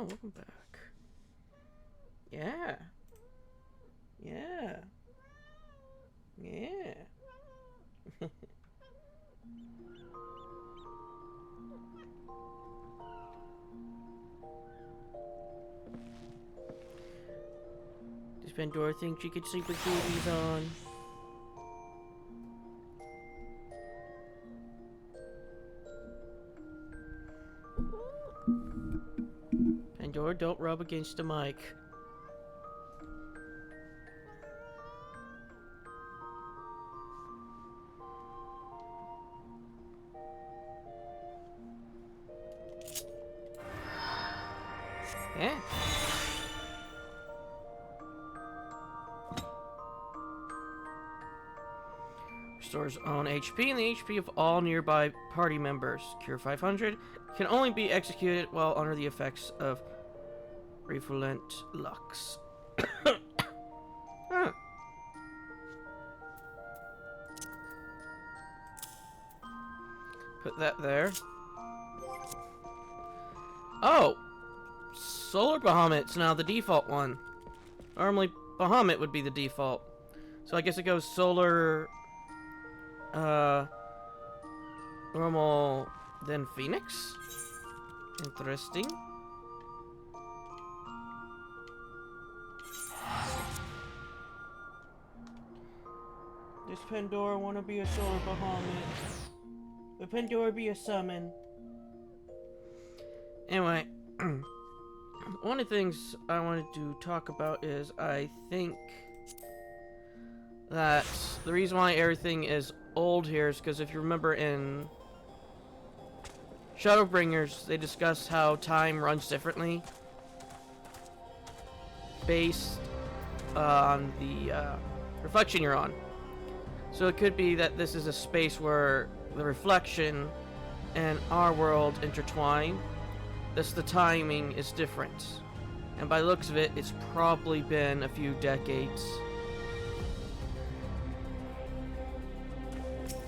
Oh, welcome back. Yeah. Yeah. Yeah. Does Pandora think she could sleep with boobies on? Pandora, don't rub against the mic. Yeah. Restores own HP and the HP of all nearby party members. Cure 500. Can only be executed while under the effects of Refulent Lux. Huh. Put that there. Oh! Solar Bahamut's now the default one. Normally, Bahamut would be the default. So I guess it goes Solar... normal... then Phoenix? Interesting. Does Pandora want to be a Solar Bahamut? Would Pandora be a summon? Anyway, one of the things I wanted to talk about is I think that the reason why everything is old here is because if you remember in Shadowbringers, they discuss how time runs differently based on the reflection you're on. So it could be that this is a space where the reflection and our world intertwine. Thus the timing is different. And by the looks of it, it's probably been a few decades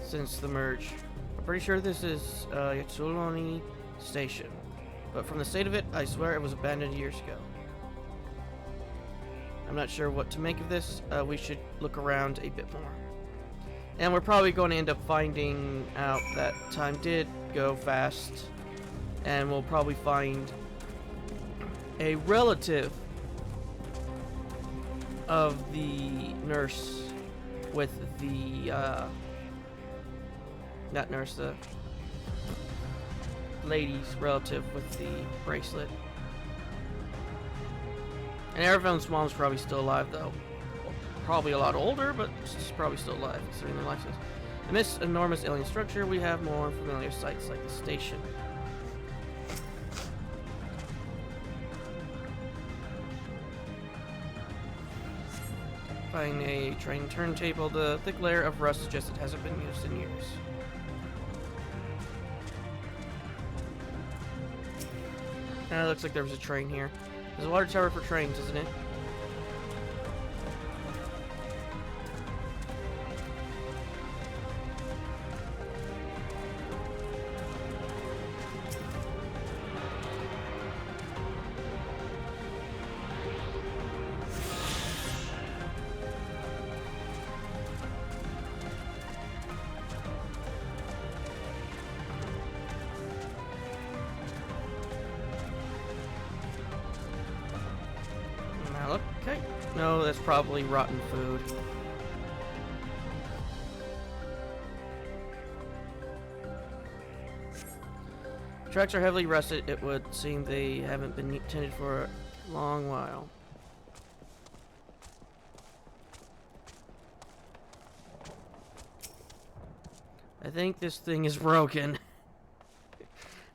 since the merge. I'm pretty sure this is Yatsuloni Station. But from the state of it, I swear it was abandoned years ago. I'm not sure what to make of this. We should look around a bit more. And we're probably going to end up finding out that time did go fast. And we'll probably find a relative of the nurse with the, not nurse, the lady's relative with the bracelet. And everyone's mom's probably still alive, though. Probably a lot older, but she's probably still alive, considering their life is. In this enormous alien structure, we have more familiar sights like the station. Find a train turntable. The thick layer of rust suggests it hasn't been used in years. It looks like there was a train here. There's a water tower for trains, isn't it? Okay. No, that's probably rotten food. Tracks are heavily rusted. It would seem they haven't been tended for a long while. I think this thing is broken.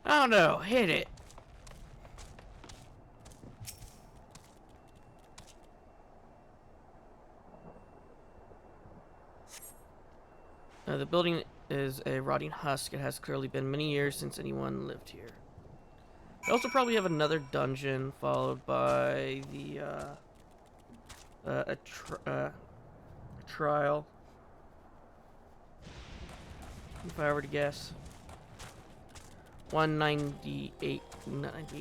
Oh no, hit it. The building is a rotting husk. It has clearly been many years since anyone lived here. We also probably have another dungeon followed by the a trial. If I were to guess. 198,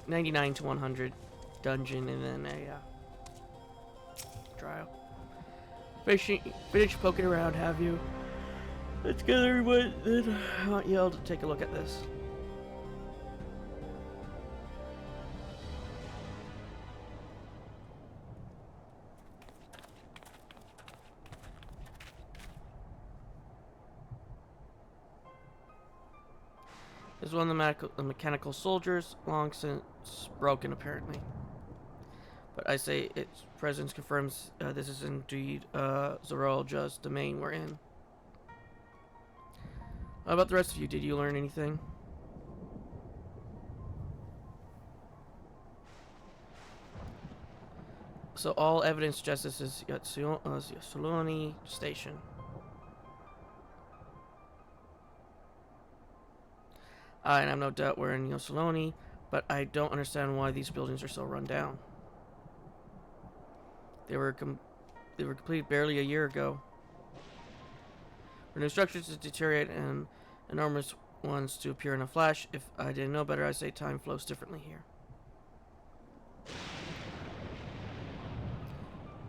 99 to 100 dungeon, and then a trial. Finish poking around, have you? Let's get everyone. Then I want you all to take a look at this. This is one of the mechanical soldiers, long since broken apparently. But I say its presence confirms this is indeed Zorolja's domain we're in. How about the rest of you? Did you learn anything? So all evidence suggests this is Yatsuloni Station. And I have no doubt we're in Yatsuloni, but I don't understand why these buildings are so run down. They were completed barely a year ago. For new structures to deteriorate and enormous ones to appear in a flash, if I didn't know better, I'd say time flows differently here.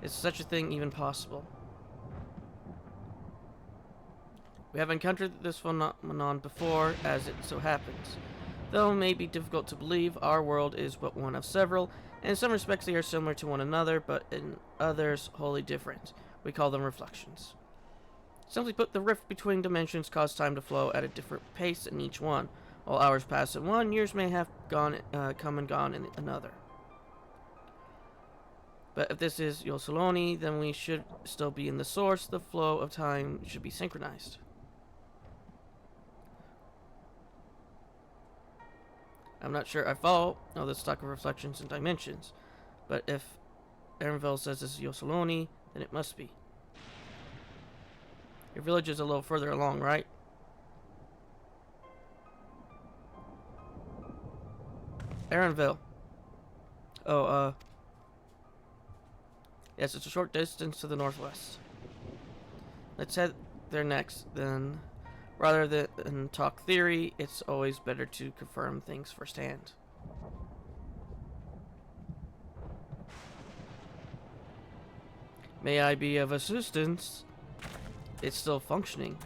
Is such a thing even possible? We have encountered this phenomenon before, as it so happens. Though it may be difficult to believe, our world is but one of several, and in some respects they are similar to one another, but in others wholly different. We call them reflections. Simply put, the rift between dimensions causes time to flow at a different pace in each one. While hours pass in one, years may have come and gone in another. But if this is Yatsuloni, then we should still be in the source. The flow of time should be synchronized. I'm not sure I follow all this talk of reflections and dimensions, but if Erenville says this is Yatsuloni, then it must be. Your village is a little further along, right? Erenville. Oh, yes, it's a short distance to the northwest. Let's head there next, then. Rather than talk theory, it's always better to confirm things firsthand. May I be of assistance? It's still functioning.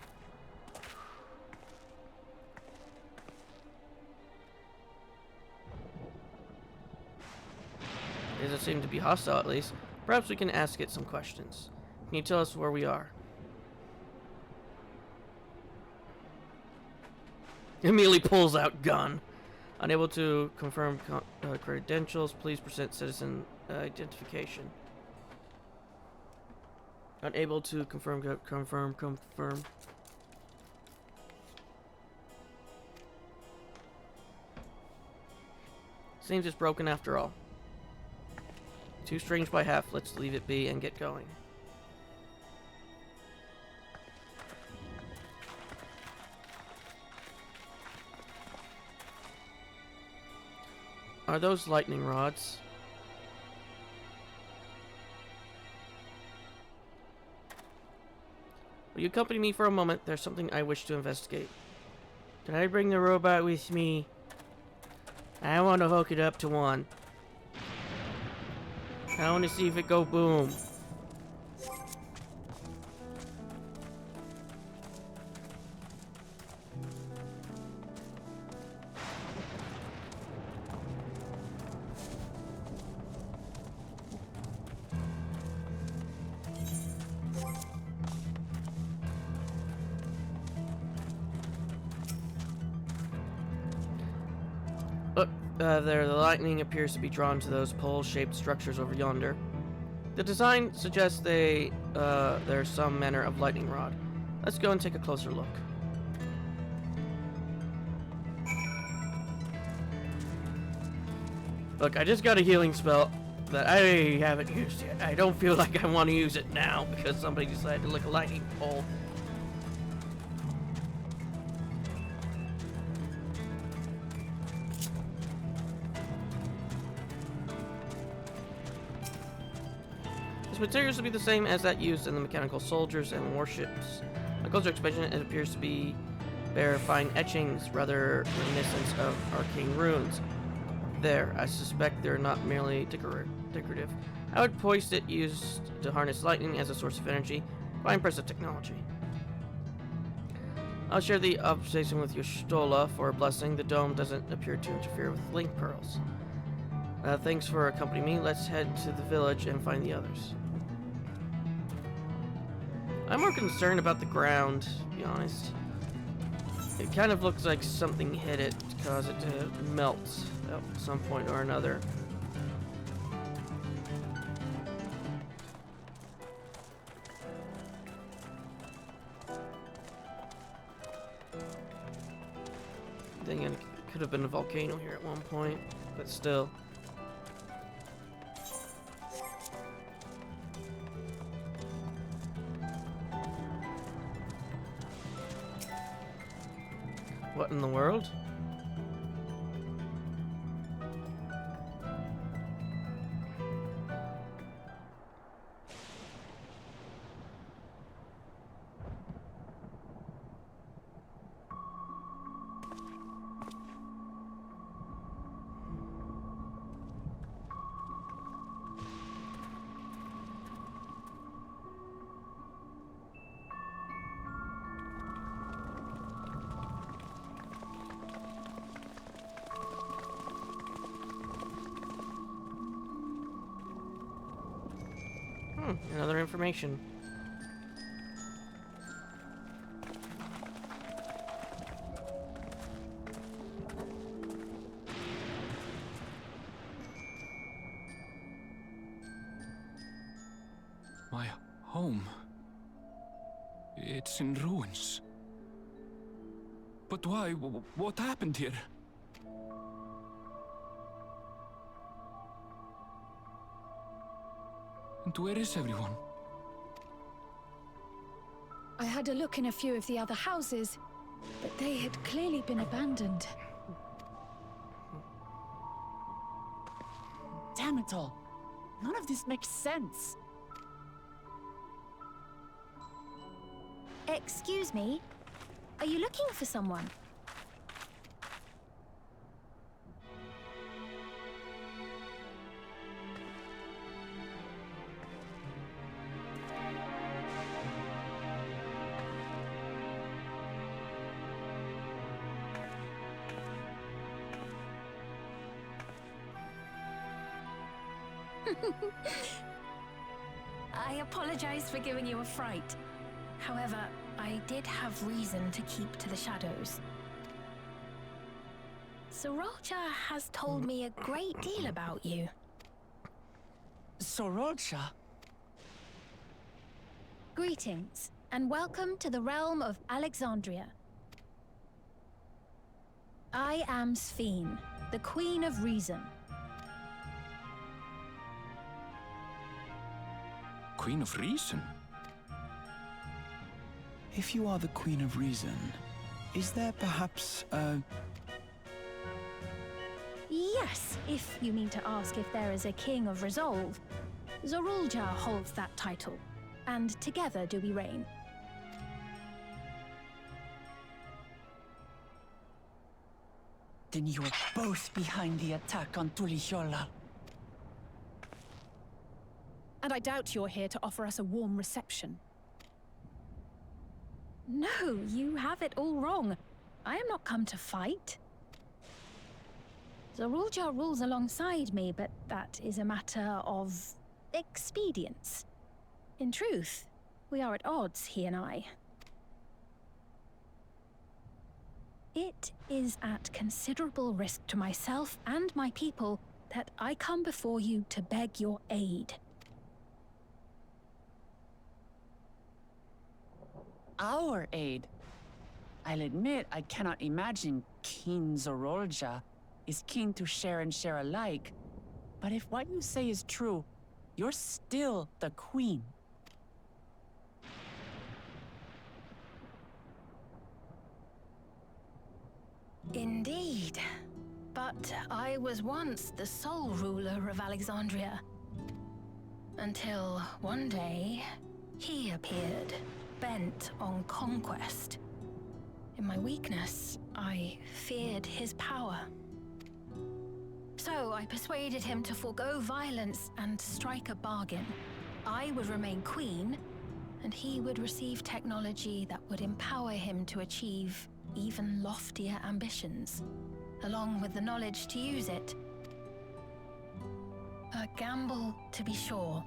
It doesn't seem to be hostile, at least. Perhaps we can ask it some questions. Can you tell us where we are? Immediately pulls out gun. Unable to confirm credentials, please present citizen identification. Unable to confirm. Seems it's broken after all. Too strange by half. Let's leave it be and get going. Are those lightning rods? Will you accompany me for a moment? There's something I wish to investigate. Can I bring the robot with me? I want to hook it up to one. I want to see if it go boom. Look, there, the lightning appears to be drawn to those pole-shaped structures over yonder. The design suggests there's some manner of lightning rod. Let's go and take a closer look. Look, I just got a healing spell that I haven't used yet. I don't feel like I want to use it now because somebody decided to lick a lightning pole. This materials will be the same as that used in the mechanical soldiers and warships. A closer expansion, it appears to be bear fine etchings, rather reminiscent of arcane runes. There, I suspect they're not merely decorative. I would post it used to harness lightning as a source of energy. Quite impressive technology. I'll share the observation with Yoshtola for a blessing. The dome doesn't appear to interfere with link pearls. Thanks for accompanying me. Let's head to the village and find the others. I'm more concerned about the ground, to be honest. It kind of looks like something hit it to cause it to melt at some point or another. Then again, it could have been a volcano here at one point, but still. What in the world? Another information. My home. It's in ruins. But why? What happened here? And where is everyone? I had a look in a few of the other houses, but they had clearly been abandoned. Damn it all. None of this makes sense. Excuse me? Are you looking for someone? I apologize for giving you a fright. However, I did have reason to keep to the shadows. Sorolja has told me a great deal about you. Sorolja? Greetings, and welcome to the realm of Alexandria. I am Sphene, the Queen of Reason. Queen of Reason? If you are the Queen of Reason, is there perhaps a... Yes, if you mean to ask if there is a King of Resolve. Zorulja holds that title, and together do we reign. Then you're both behind the attack on Tulichola. And I doubt you're here to offer us a warm reception. No, you have it all wrong. I am not come to fight. Zorulja rules alongside me, but that is a matter of expedience. In truth, we are at odds, he and I. It is at considerable risk to myself and my people that I come before you to beg your aid. Our aid? I'll admit I cannot imagine King Zorolja is keen to share and share alike. But if what you say is true, you're still the queen. Indeed. But I was once the sole ruler of Alexandria. Until one day, he appeared, bent on conquest. In my weakness, I feared his power. So I persuaded him to forego violence and strike a bargain. I would remain queen, and he would receive technology that would empower him to achieve even loftier ambitions, along with the knowledge to use it. A gamble, to be sure,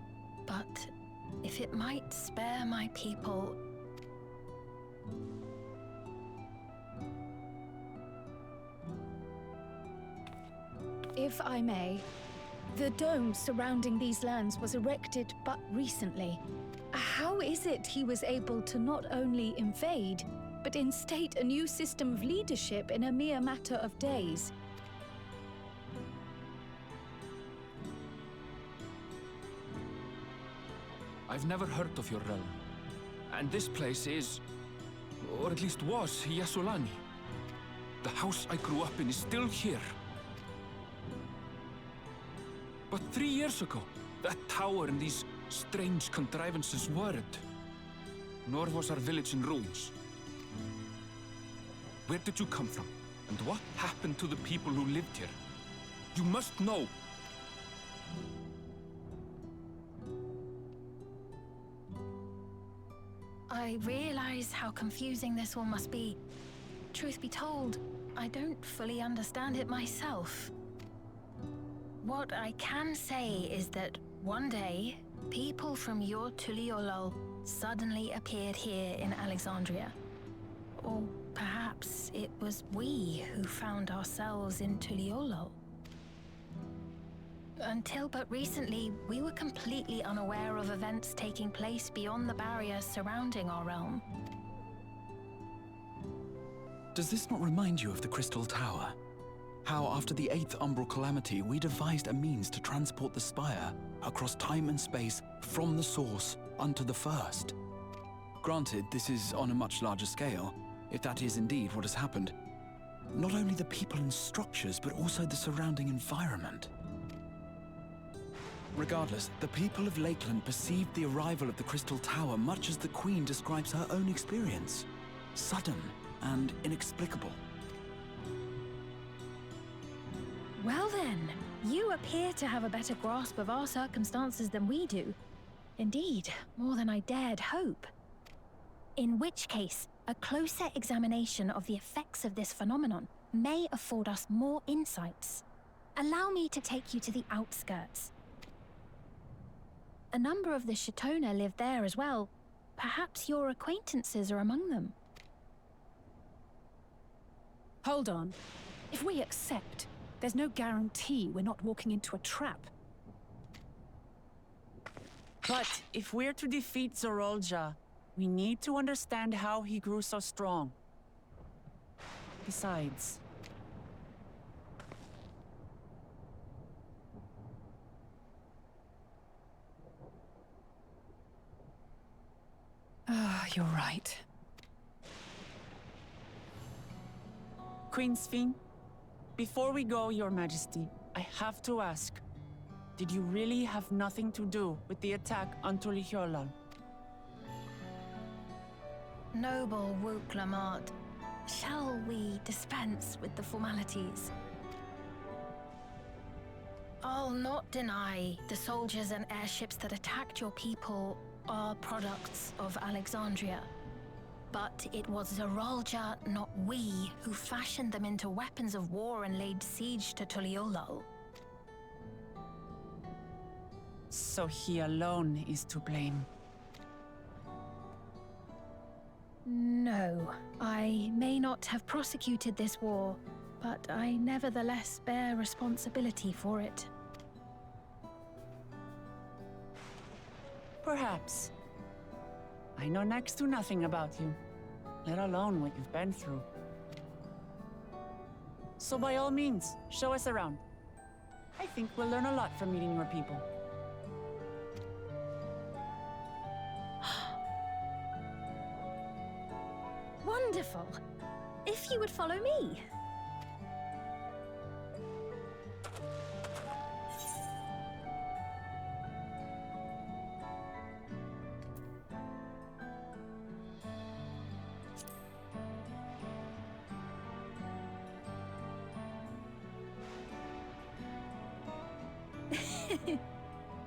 but if it might spare my people... If I may, the dome surrounding these lands was erected but recently. How is it he was able to not only invade, but instate a new system of leadership in a mere matter of days? I've never heard of your realm. And this place is, or at least was, Yasolani. The house I grew up in is still here. But 3 years ago, that tower and these strange contrivances weren't. Nor was our village in ruins. Where did you come from? And what happened to the people who lived here? You must know! I realize how confusing this all must be. Truth be told, I don't fully understand it myself. What I can say is that one day, people from your Tuliolol suddenly appeared here in Alexandria. Or perhaps it was we who found ourselves in Tuliolol. Until but recently, we were completely unaware of events taking place beyond the barrier surrounding our realm. Does this not remind you of the Crystal Tower? How after the 8th Umbral Calamity, we devised a means to transport the Spire across time and space from the source unto the First. Granted, this is on a much larger scale, if that is indeed what has happened. Not only the people and structures, but also the surrounding environment. Regardless, the people of Lakeland perceived the arrival of the Crystal Tower much as the Queen describes her own experience. Sudden and inexplicable. Well then, you appear to have a better grasp of our circumstances than we do. Indeed, more than I dared hope. In which case, a closer examination of the effects of this phenomenon may afford us more insights. Allow me to take you to the outskirts. A number of the Shatona live there as well. Perhaps your acquaintances are among them. Hold on. If we accept, there's no guarantee we're not walking into a trap. But if we're to defeat Zorolja, we need to understand how he grew so strong. Besides... You're right. Queen Sphene, before we go, Your Majesty, I have to ask, did you really have nothing to do with the attack on Tuliolol? Noble Wook Lamart, shall we dispense with the formalities? I'll not deny the soldiers and airships that attacked your people are products of Alexandria. But it was Zorolja, not we, who fashioned them into weapons of war and laid siege to Tuliolol. So he alone is to blame. No, I may not have prosecuted this war, but I nevertheless bear responsibility for it. Perhaps. I know next to nothing about you, let alone what you've been through. So by all means, show us around. I think we'll learn a lot from meeting your people. Wonderful. If you would follow me.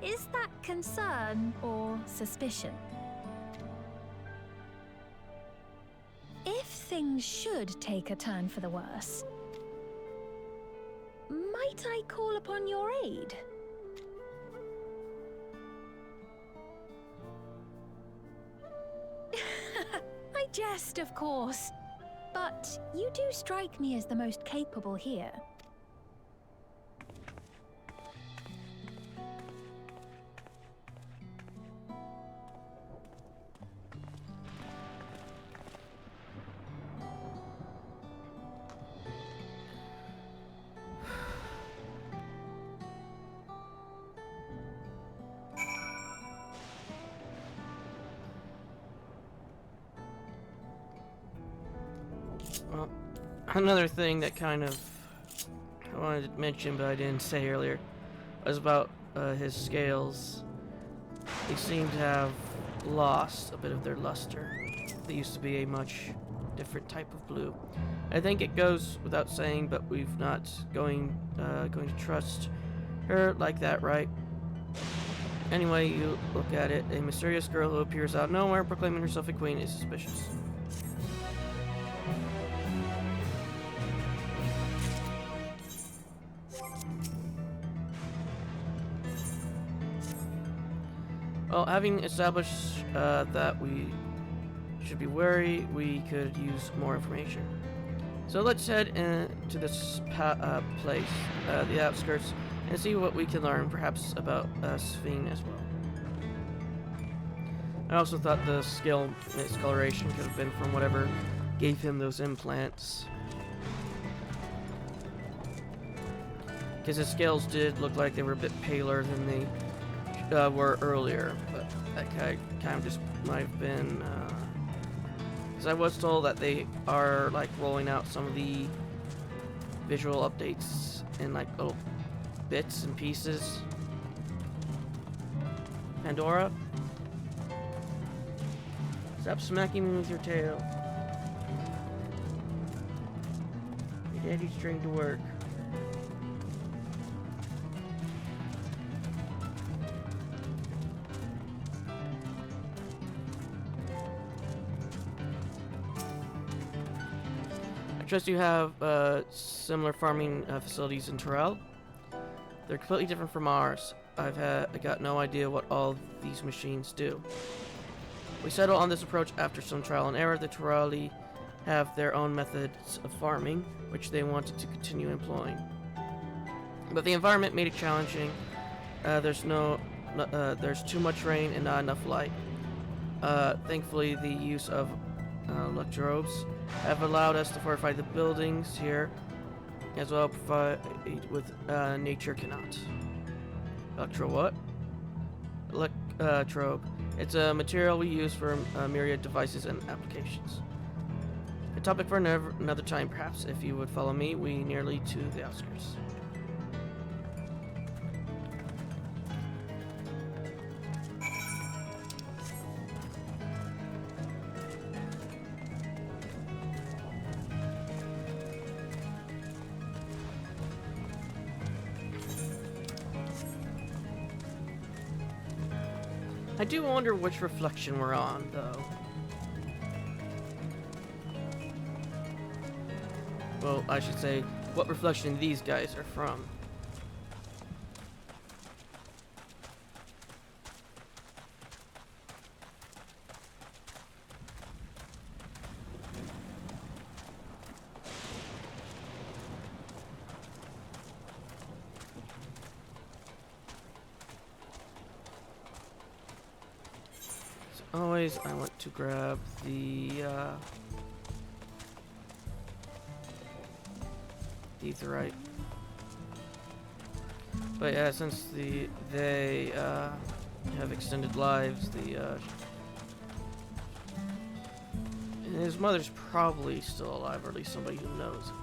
Is that concern or suspicion? If things should take a turn for the worse, might I call upon your aid? I jest, of course. But you do strike me as the most capable here. Well, another thing that kind of I wanted to mention but I didn't say earlier was about his scales. They seem to have lost a bit of their luster. They used to be a much different type of blue. I think it goes without saying, but we've not going to trust her like that, right? Anyway, you look at it, a mysterious girl who appears out of nowhere proclaiming herself a queen is suspicious. Well, having established that we should be wary, we could use more information. So let's head into this place, the outskirts, and see what we can learn, perhaps about Sphene as well. I also thought the scale discoloration could have been from whatever gave him those implants. Because his scales did look like they were a bit paler than they were earlier, but that kind of just might have been because I was told that they are like rolling out some of the visual updates in like little bits and pieces. Pandora, stop smacking me with your tail. Your daddy's trying to work. I trust you have similar farming facilities in Terrell. They're completely different from ours. I got no idea what all these machines do. We settled on this approach after some trial and error. The Terrelli have their own methods of farming, which they wanted to continue employing. But the environment made it challenging. There's too much rain and not enough light. Thankfully, the use of electrobes have allowed us to fortify the buildings here, as well provide with nature cannot. Electro what? Electrobe. It's a material we use for myriad devices and applications. A topic for another time, perhaps. If you would follow me, we nearly to the outskirts. I do wonder which reflection we're on, though. Well, I should say, what reflection these guys are from. Always, I want to grab the etherite. But yeah, since they have extended lives, his mother's probably still alive, or at least somebody who knows of them.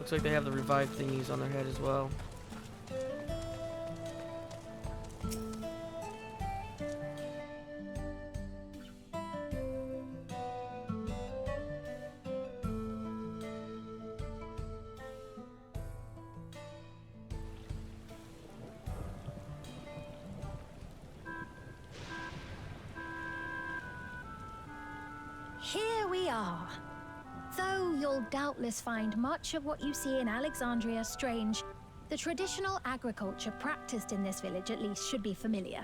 Looks like they have the revive thingies on their head as well. Here we are. Though you'll doubtless find much of what you see in Alexandria strange, the traditional agriculture practiced in this village at least should be familiar.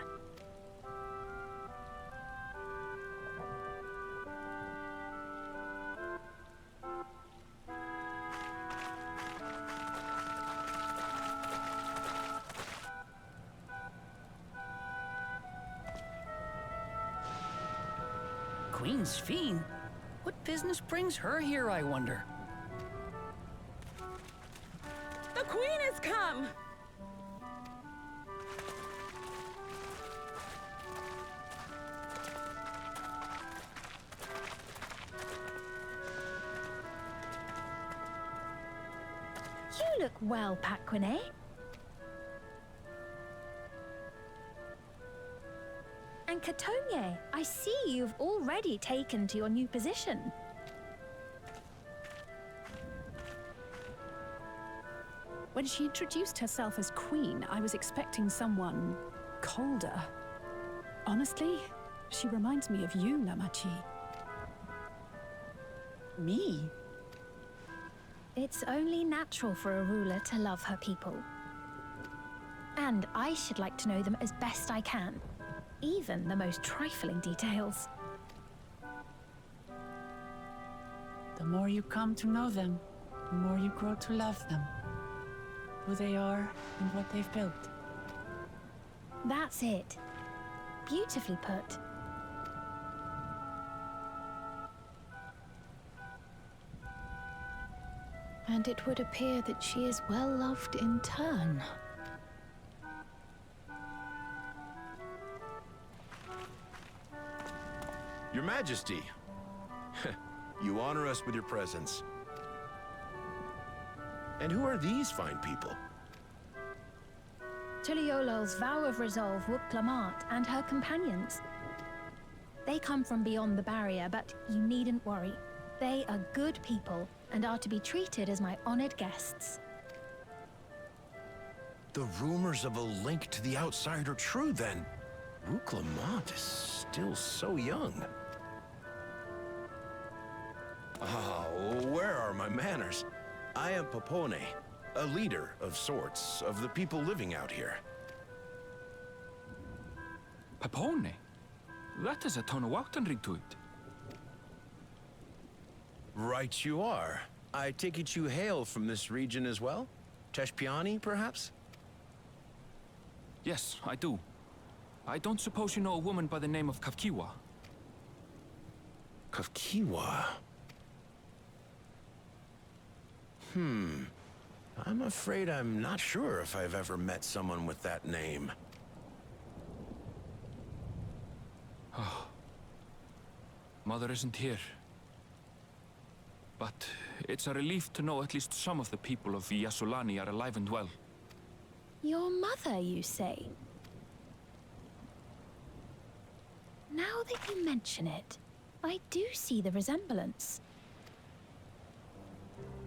Queen's Fiend? What business brings her here, I wonder? The Queen has come! You look well, Paquine. And Katonye, I see you've already taken to your new position. When she introduced herself as queen, I was expecting someone colder. Honestly, she reminds me of you, Namachi. Me? It's only natural for a ruler to love her people. And I should like to know them as best I can, even the most trifling details. The more you come to know them, the more you grow to love them. Who they are and what they've built. That's it. Beautifully put. And it would appear that she is well loved in turn. Your Majesty, you honor us with your presence. And who are these fine people? Tuliolo's vow of resolve, Wuk-Lamat, and her companions. They come from beyond the barrier, but you needn't worry. They are good people and are to be treated as my honored guests. The rumors of a link to the outside are true, then. Wuk-Lamat is still so young. Where are my manners? I am Popone, a leader of sorts of the people living out here. Papone? That has a Tonawautan ring to it. Right you are. I take it you hail from this region as well? Teshpiani, perhaps? Yes, I do. I don't suppose you know a woman by the name of Kavkiwa? Kavkiwa? I'm afraid I'm not sure if I've ever met someone with that name. Mother isn't here. But it's a relief to know at least some of the people of Yasolani are alive and well. Your mother, you say? Now that you mention it, I do see the resemblance.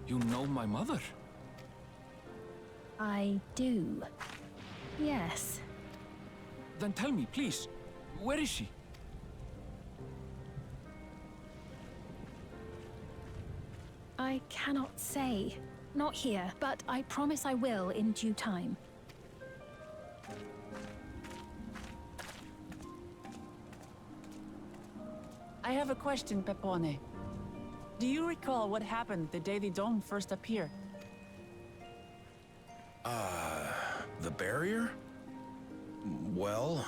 You know my mother? I do. Yes. Then tell me, please, where is she? I cannot say. Not here, but I promise I will in due time. I have a question, Pepone. Do you recall what happened the day the dome first appeared? The barrier? Well,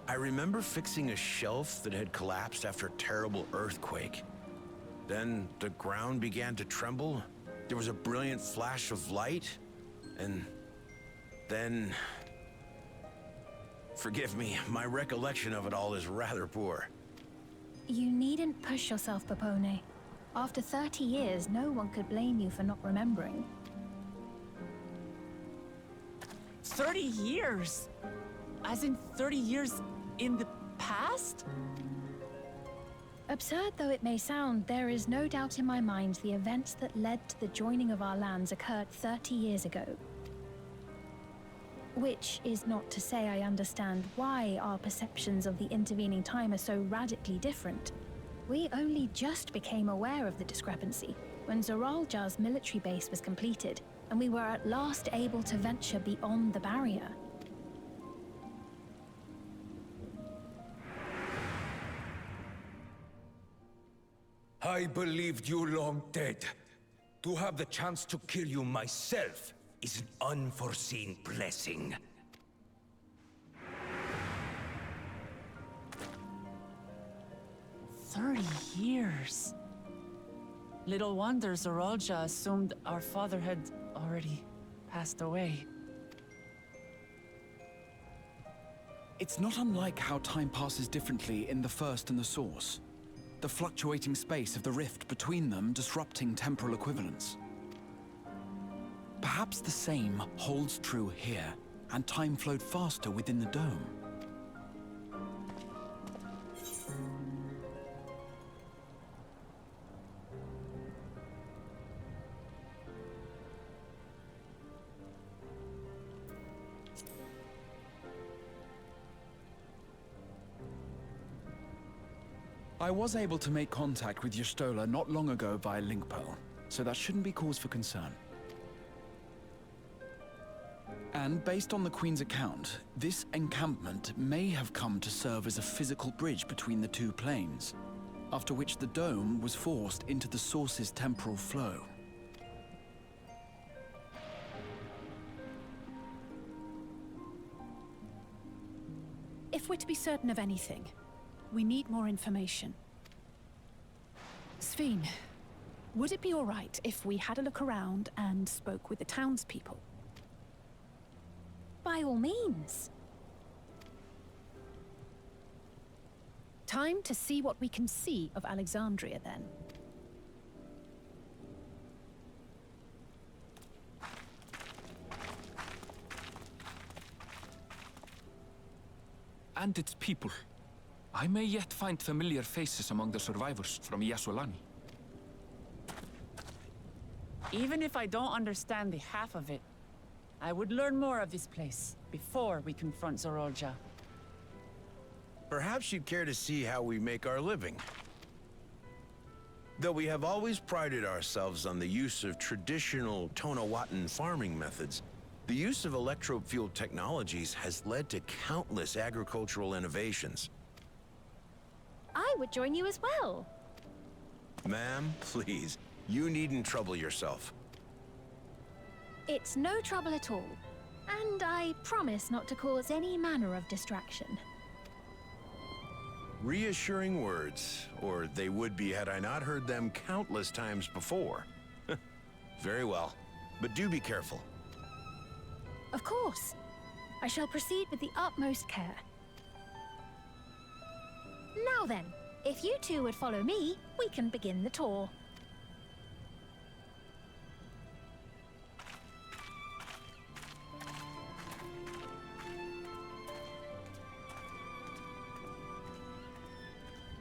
I remember fixing a shelf that had collapsed after a terrible earthquake. Then the ground began to tremble. There was a brilliant flash of light, and then... Forgive me, my recollection of it all is rather poor. You needn't push yourself, Popone. After 30 years, no one could blame you for not remembering. 30 years? As in 30 years in the past? Absurd though it may sound, there is no doubt in my mind the events that led to the joining of our lands occurred 30 years ago. Which is not to say I understand why our perceptions of the intervening time are so radically different. We only just became aware of the discrepancy when Zoralja's military base was completed, and we were at last able to venture beyond the barrier. I believed you long dead. To have the chance to kill you myself is an unforeseen blessing. Years. Little wonder Zoralja assumed our father had already passed away. It's not unlike how time passes differently in the First and the Source. The fluctuating space of the rift between them disrupting temporal equivalence. Perhaps the same holds true here, and time flowed faster within the dome. I was able to make contact with Y'shtola not long ago via link pearl, so that shouldn't be cause for concern. And based on the Queen's account, this encampment may have come to serve as a physical bridge between the two planes, after which the dome was forced into the Source's temporal flow. If we're to be certain of anything, we need more information. Sphene, would it be all right if we had a look around and spoke with the townspeople? By all means. Time to see what we can see of Alexandria, then. And its people. I may yet find familiar faces among the survivors from Yasolani. Even if I don't understand the half of it, I would learn more of this place before we confront Zoralja. Perhaps you'd care to see how we make our living. Though we have always prided ourselves on the use of traditional Tonawatan farming methods, the use of electro-fueled technologies has led to countless agricultural innovations. I would join you as well. Ma'am, please, you needn't trouble yourself. It's no trouble at all. And I promise not to cause any manner of distraction. Reassuring words, or they would be had I not heard them countless times before. Very well, but do be careful. Of course. I shall proceed with the utmost care. Now then, if you two would follow me, we can begin the tour.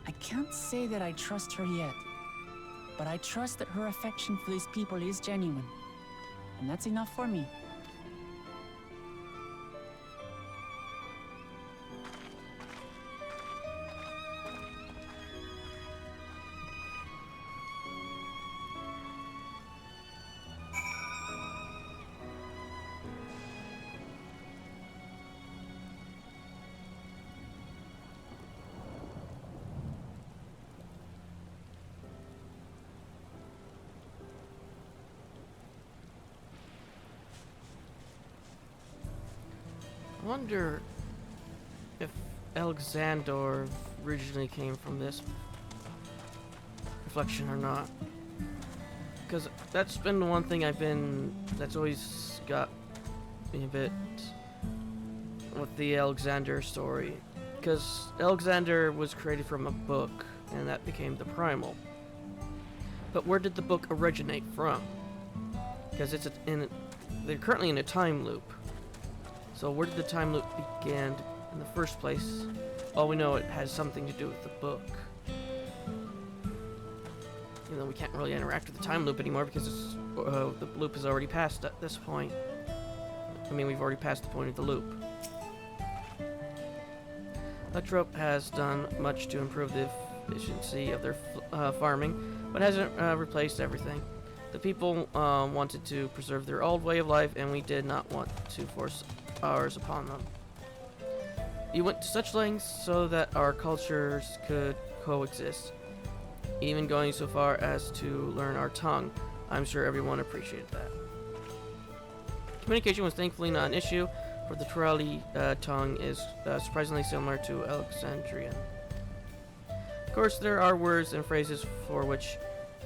I can't say that I trust her yet, but I trust that her affection for these people is genuine, and that's enough for me. I wonder if Alexander originally came from this reflection or not. Because that's been the one thing that's always got me a bit with the Alexander story. Because Alexander was created from a book, and that became the Primal. But where did the book originate from? Because they're currently in a time loop. So where did the time loop begin in the first place? Well, we know it has something to do with the book. Even though we can't really interact with the time loop anymore because the loop is already passed at this point. I mean, we've already passed the point of the loop. Electrope has done much to improve the efficiency of their farming, but hasn't replaced everything. The people wanted to preserve their old way of life, and we did not want to force ours upon them. You went to such lengths so that our cultures could coexist, even going so far as to learn our tongue. I'm sure everyone appreciated that. Communication was thankfully not an issue, for the Torelli tongue is surprisingly similar to Alexandrian. Of course, there are words and phrases for which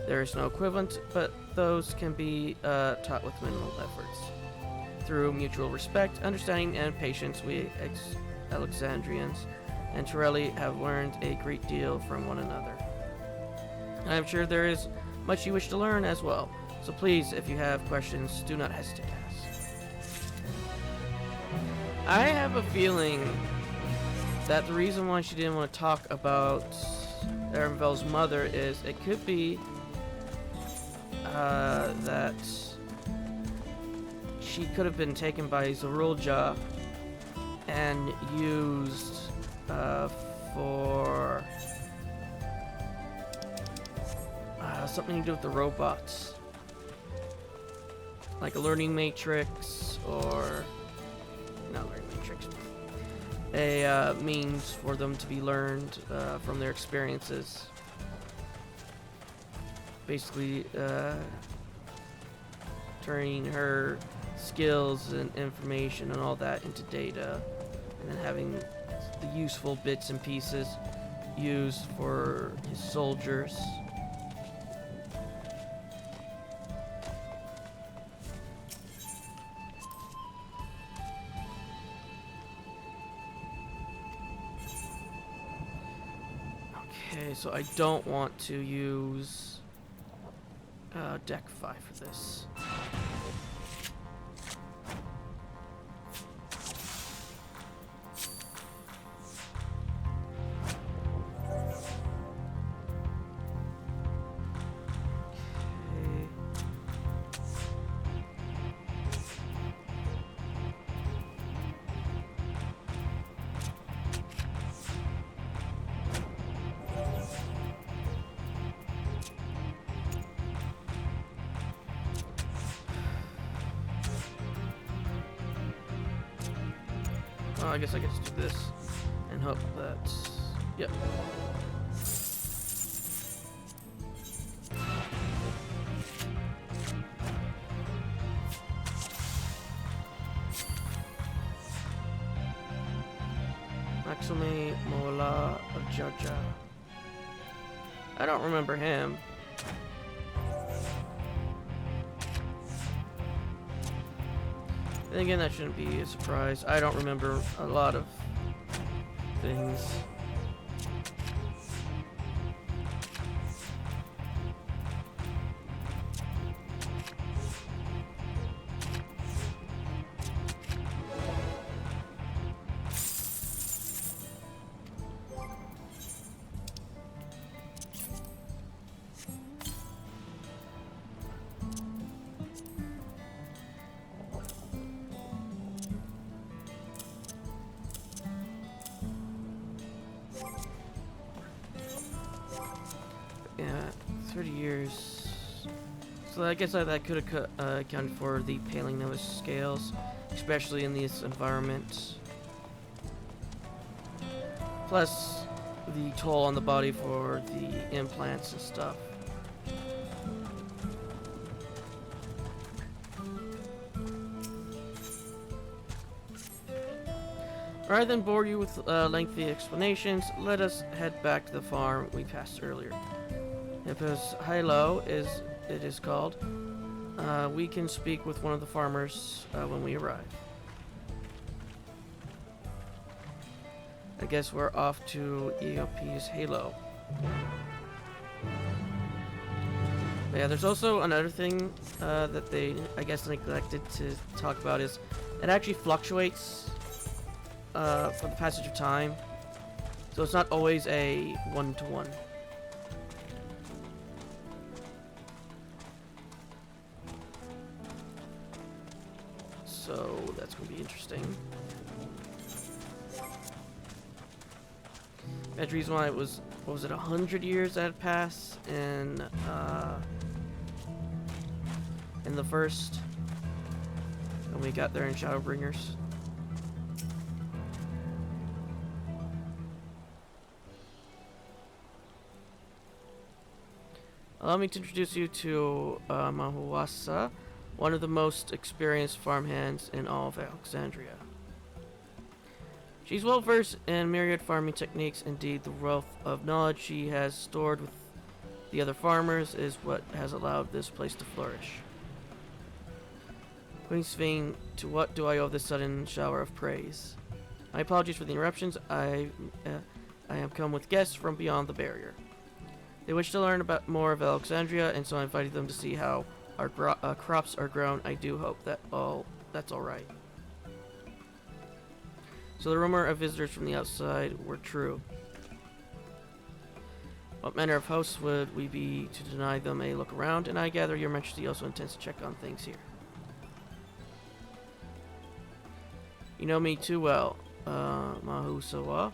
there is no equivalent, but those can be taught with minimal efforts. Through mutual respect, understanding, and patience, we Alexandrians and Torelli have learned a great deal from one another. And I'm sure there is much you wish to learn as well. So please, if you have questions, do not hesitate to ask. I have a feeling that the reason why she didn't want to talk about Erenvel's mother is it could be that she could have been taken by Zorulja and used for something to do with the robots, like a learning matrix, or not learning matrix, a means for them to be learned from their experiences. Basically, turning her skills and information and all that into data, and then having the useful bits and pieces used for his soldiers. Okay, so I don't want to use deck 5 for this. Well, I guess I can just do this and hope that... Yep. Maxime Mola Jaja. I don't remember him. Then again, that shouldn't be a surprise. I don't remember a lot of things. Yeah, 30 years. So I guess that could have accounted for the paling of his scales, especially in this environment. Plus, the toll on the body for the implants and stuff. Rather than bore you with lengthy explanations, let us head back to the farm we passed earlier. Hippos Hilo it is called. We can speak with one of the farmers when we arrive. I guess we're off to EOP's Halo. Yeah, there's also another thing that they, I guess, neglected to talk about is it actually fluctuates for the passage of time. So it's not always a one-to-one. So that's going to be interesting. That's the reason why it was, what was it, 100 years that had passed in the first, and we got there in Shadowbringers. Allow me to introduce you to Mahuasa, one of the most experienced farmhands in all of Alexandria. She's well versed in myriad farming techniques. Indeed, the wealth of knowledge she has stored with the other farmers is what has allowed this place to flourish. Queen Sveen, to what do I owe this sudden shower of praise? My apologies for the interruptions. I have come with guests from beyond the barrier. They wish to learn about more of Alexandria, and so I invited them to see how our crops are grown. I do hope that that's all right. So the rumor of visitors from the outside were true. What manner of hosts would we be to deny them a look around? And I gather your majesty also intends to check on things here. You know me too well, Mahusawa.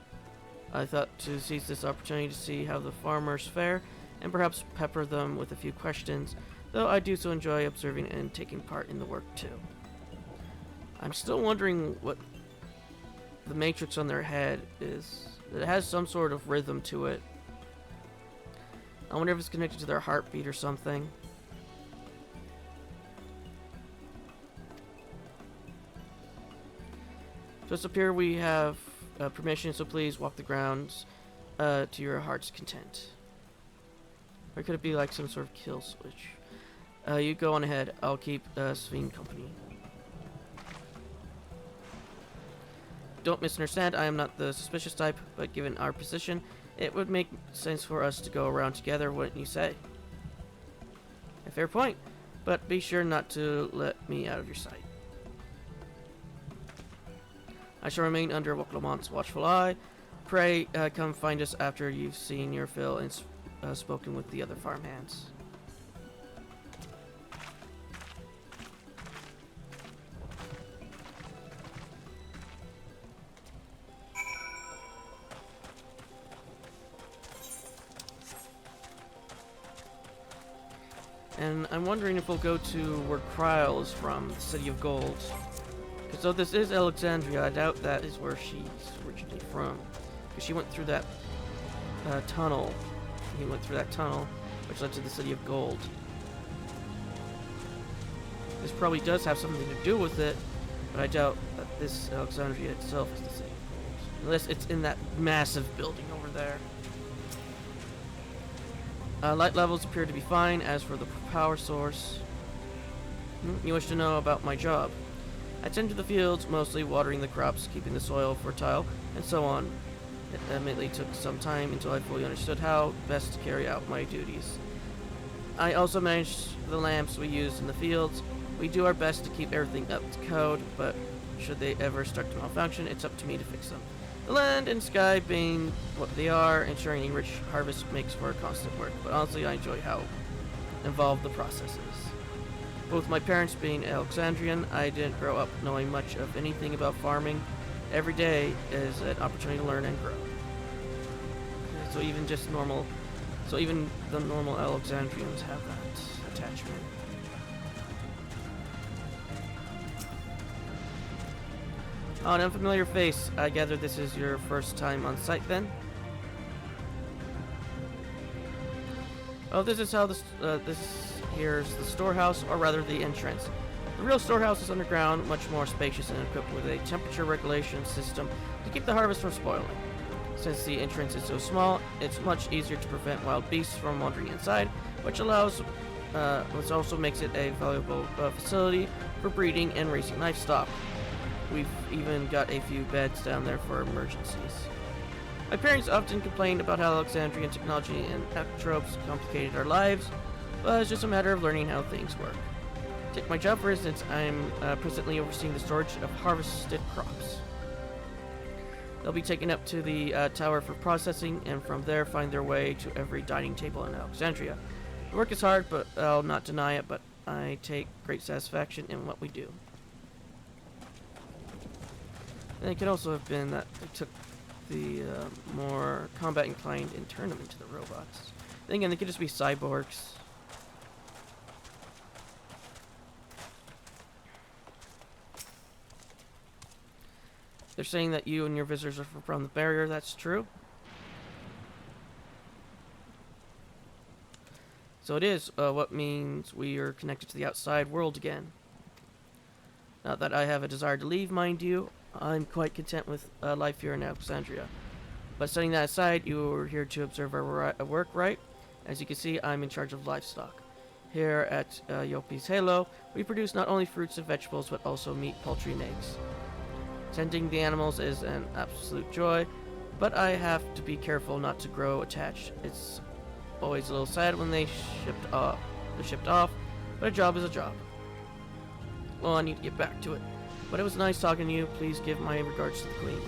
I thought to seize this opportunity to see how the farmers fare, and perhaps pepper them with a few questions, though I do so enjoy observing and taking part in the work too. I'm still wondering what the matrix on their head is. It has some sort of rhythm to it. I wonder if it's connected to their heartbeat or something. Just up here we have permission, so please walk the grounds to your heart's content. Or could it be like some sort of kill switch? You go on ahead. I'll keep Sveen company. Don't misunderstand, I am not the suspicious type, but given our position, it would make sense for us to go around together, wouldn't you say? A fair point, but be sure not to let me out of your sight. I shall remain under Woklamont's watchful eye. Pray, come find us after you've seen your fill and spoken with the other farmhands. And I'm wondering if we'll go to where Kryl is from, the City of Gold. Because though this is Alexandria, I doubt that is where she's originally from. Because she went through that tunnel. He went through that tunnel, which led to the City of Gold. This probably does have something to do with it, but I doubt that this Alexandria itself is the City of Gold. Unless it's in that massive building over there. Light levels appear to be fine. As for the power source, you wish to know about my job. I tend to the fields, mostly watering the crops, keeping the soil fertile, and so on. It admittedly took some time until I fully understood how best to carry out my duties. I also manage the lamps we use in the fields. We do our best to keep everything up to code, but should they ever start to malfunction, it's up to me to fix them. The land and sky being what they are, ensuring a rich harvest makes for constant work, but honestly I enjoy how involved the process is. Both my parents being Alexandrian, I didn't grow up knowing much of anything about farming. Every day is an opportunity to learn and grow. So even the normal Alexandrians have that attachment. Oh, an unfamiliar face. I gather this is your first time on site then? Oh, this is how this here's the storehouse, or rather the entrance. The real storehouse is underground, much more spacious and equipped with a temperature regulation system to keep the harvest from spoiling. Since the entrance is so small, it's much easier to prevent wild beasts from wandering inside, which also makes it a valuable facility for breeding and raising livestock. We've even got a few beds down there for emergencies. My parents often complained about how Alexandrian technology and tropes complicated our lives. but it's just a matter of learning how things work. Take my job for instance, I'm presently overseeing the storage of harvested crops. They'll be taken up to the tower for processing, and from there find their way to every dining table in Alexandria. The work is hard, but I'll not deny it, but I take great satisfaction in what we do. And it could also have been that they took the more combat inclined and turned them into the robots. Then again, they could just be cyborgs. They're saying that you and your visitors are from the barrier. That's true. So it is, what means we are connected to the outside world again. Not that I have a desire to leave, mind you. I'm quite content with life here in Alexandria. But setting that aside, you are here to observe our work, right? As you can see, I'm in charge of livestock. Here at Yopi's Halo, we produce not only fruits and vegetables, but also meat, poultry, and eggs. Tending the animals is an absolute joy, but I have to be careful not to grow attached. It's always a little sad when they're shipped off, but a job is a job. Well, I need to get back to it. But it was nice talking to you. Please give my regards to the Queen.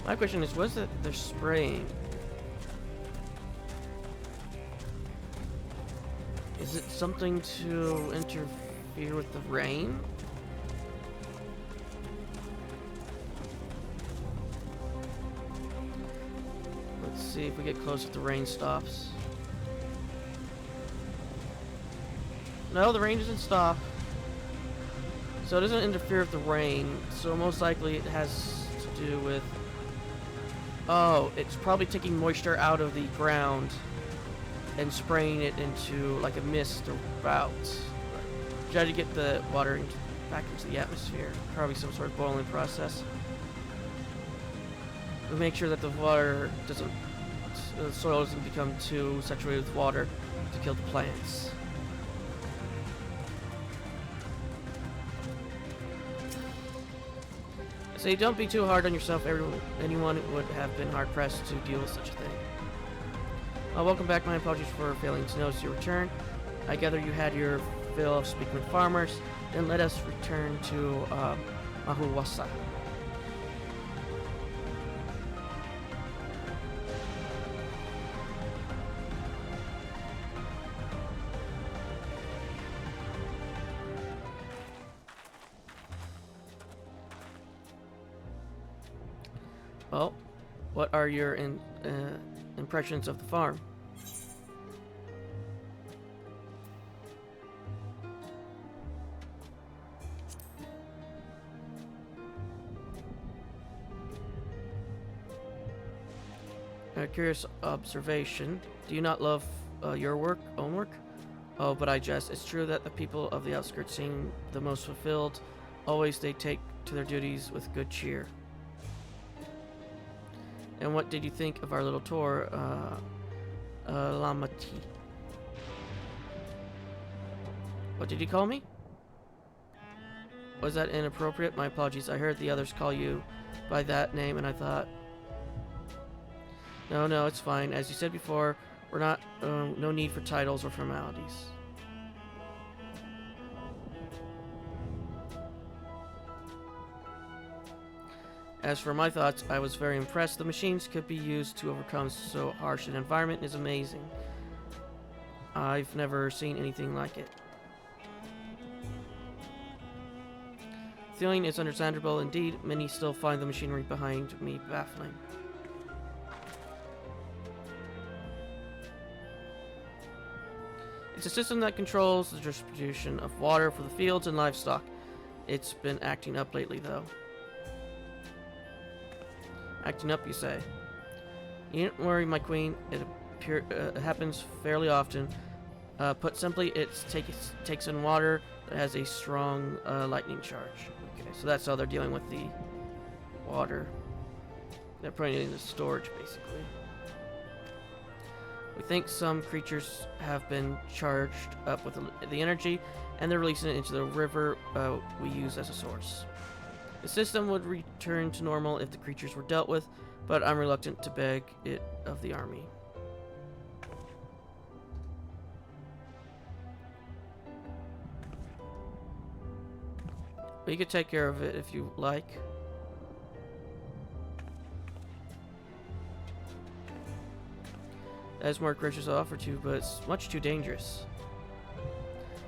My question is, what is it they're spraying? Is it something to interfere with the rain? Let's see if we get close if the rain stops. No, the rain doesn't stop. So it doesn't interfere with the rain. So most likely it has to do with... Oh, it's probably taking moisture out of the ground and spraying it into like a mist or about. Try to get the water back into the atmosphere. Probably some sort of boiling process. But make sure that the water doesn't, the soil doesn't become too saturated with water to kill the plants. So don't be too hard on yourself. Anyone would have been hard-pressed to deal with such a thing. Welcome back. My apologies for failing to notice your return. I gather you had your fill of speaking with farmers. Then let us return to Mahuwasa. Well, what are your impressions of the farm? A curious observation. Do you not love your own work? Oh, but I jest. It's true that the people of the outskirts seem the most fulfilled. Always they take to their duties with good cheer. And what did you think of our little tour, Lamati? What did you call me? Was that inappropriate? My apologies. I heard the others call you by that name, and I thought... No, it's fine. As you said before, we're not, no need for titles or formalities. As for my thoughts, I was very impressed. The machines could be used to overcome so harsh an environment is amazing. I've never seen anything like it. Feeling is understandable indeed. Many still find the machinery behind me baffling. It's a system that controls the distribution of water for the fields and livestock. It's been acting up lately, though. Acting up, you say? You needn't worry, my queen. It happens fairly often. Put simply, it takes in water that has a strong lightning charge. Okay, so that's how they're dealing with the water. They're putting it into storage, basically. We think some creatures have been charged up with the energy, and they're releasing it into the river we use as a source. The system would return to normal if the creatures were dealt with, but I'm reluctant to beg it of the army. We could take care of it if you like. There's more creatures to offer to, but it's much too dangerous.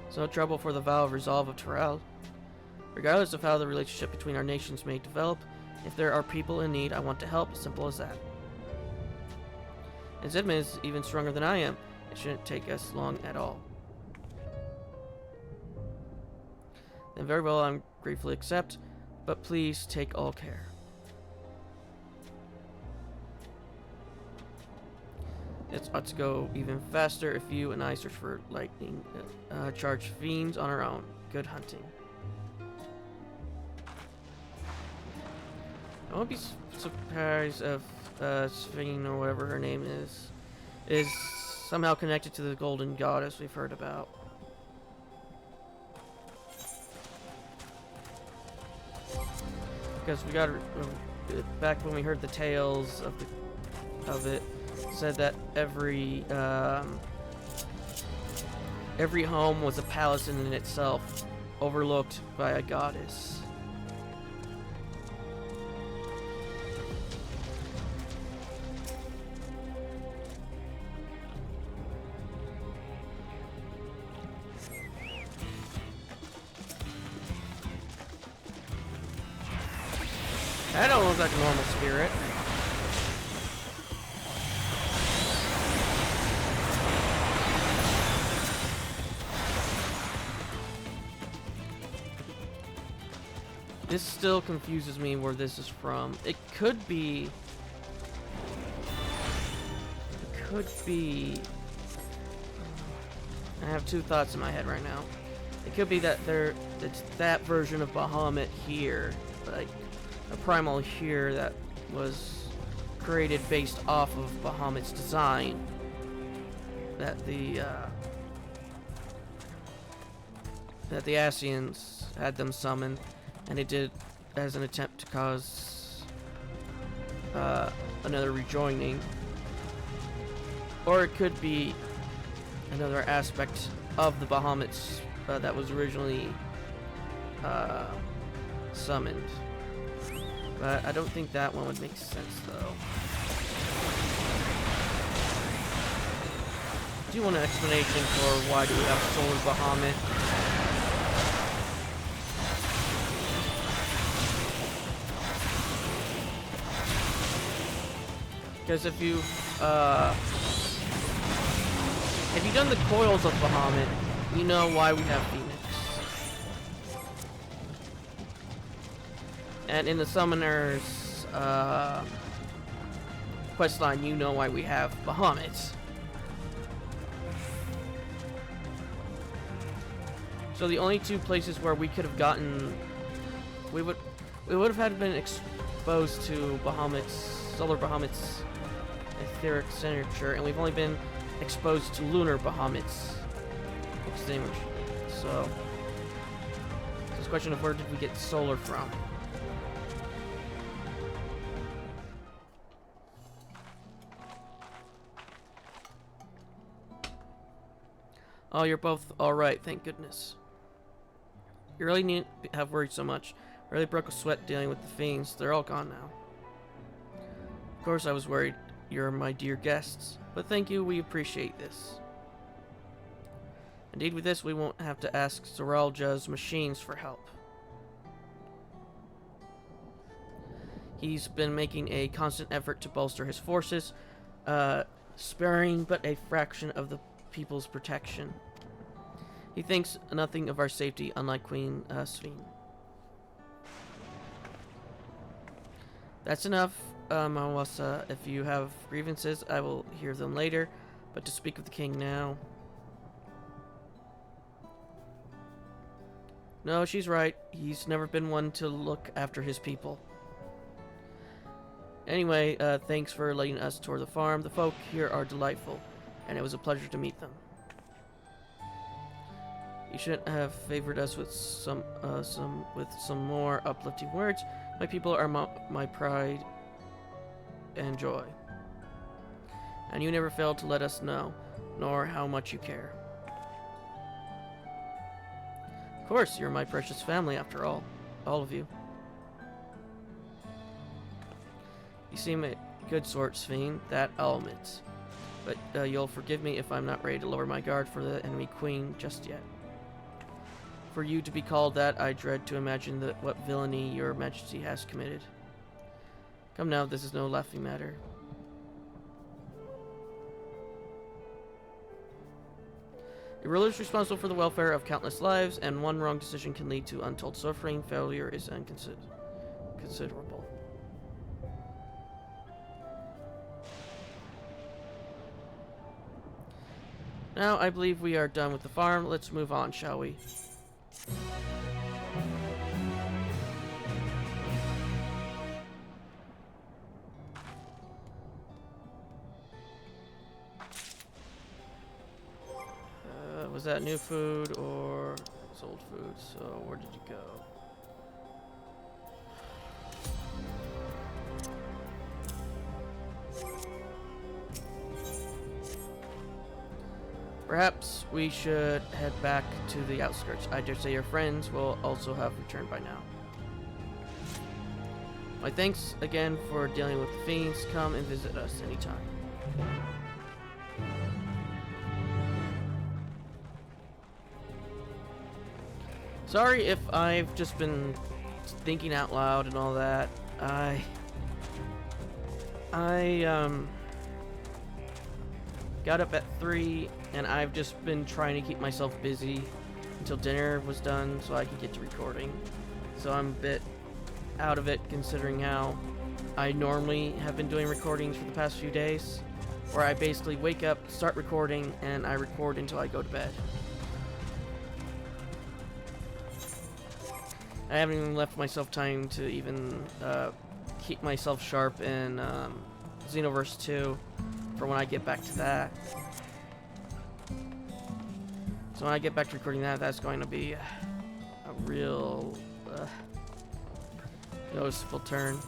It's no trouble for the vow of resolve of Terrell. Regardless of how the relationship between our nations may develop, if there are people in need, I want to help. Simple as that. And Zedman is even stronger than I am. It shouldn't take us long at all. Then very well, I'm gratefully accept, but please take all care. It ought to go even faster if you and I search for lightning charged fiends on our own. Good hunting. I won't be surprised if Sphene, or whatever her name is somehow connected to the golden goddess we've heard about. Because we got back when we heard the tales of it, said that every home was a palace in itself, overlooked by a goddess. That don't look like a normal spirit. This still confuses me where this is from. It could be... I have two thoughts in my head right now. It could be that it's that version of Bahamut here, like a primal here that was created based off of Bahamut's design. That the Asians had them summoned, and it did as an attempt to cause another rejoining. Or it could be another aspect of the Bahamuts that was originally summoned. But I don't think that one would make sense, though. Do you want an explanation for why do we have Solar Bahamut? Because if you've done the coils of Bahamut, you know why we have Phoenix. And in the Summoner's questline, you know why we have Bahamut. So the only two places where we could have gotten, we would have had been exposed to Solar Bahamut's etheric signature, and we've only been exposed to Lunar Bahamut's extinguisher. So it's a question of where did we get Solar from? Oh, you're both alright, thank goodness. You really need to have worried so much. I really broke a sweat dealing with the fiends. They're all gone now. Of course I was worried. You're my dear guests. But thank you, we appreciate this. Indeed, with this, we won't have to ask Zoralja's machines for help. He's been making a constant effort to bolster his forces, sparing but a fraction of the people's protection. He thinks nothing of our safety, unlike Queen Sphene. That's enough, Mawasa. If you have grievances, I will hear them later, but to speak of the king now... No, she's right. He's never been one to look after his people. Anyway, thanks for letting us tour the farm. The folk here are delightful. and it was a pleasure to meet them. You shouldn't have favored us with some more uplifting words. My people are my pride and joy, and you never failed to let us know, nor how much you care. Of course, you're my precious family after all of you. You seem a good sort, Sphene, that I'll admit. But you'll forgive me if I'm not ready to lower my guard for the enemy queen just yet. For you to be called that, I dread to imagine what villainy your majesty has committed. Come now, this is no laughing matter. A ruler is responsible for the welfare of countless lives, and one wrong decision can lead to untold suffering. Failure is considerable. Now, I believe we are done with the farm. Let's move on, shall we? Was that new food or it's old food? So where did you go? Perhaps we should head back to the outskirts. I dare say your friends will also have returned by now. My thanks again for dealing with the fiends. Come and visit us anytime. Sorry if I've just been thinking out loud and all that. I got up at 3 and I've just been trying to keep myself busy until dinner was done so I could get to recording. So I'm a bit out of it considering how I normally have been doing recordings for the past few days, where I basically wake up, start recording, and I record until I go to bed. I haven't even left myself time to even keep myself sharp in Xenoverse 2 for when I get back to that. So when I get back to recording that, that's going to be a real noticeable turn.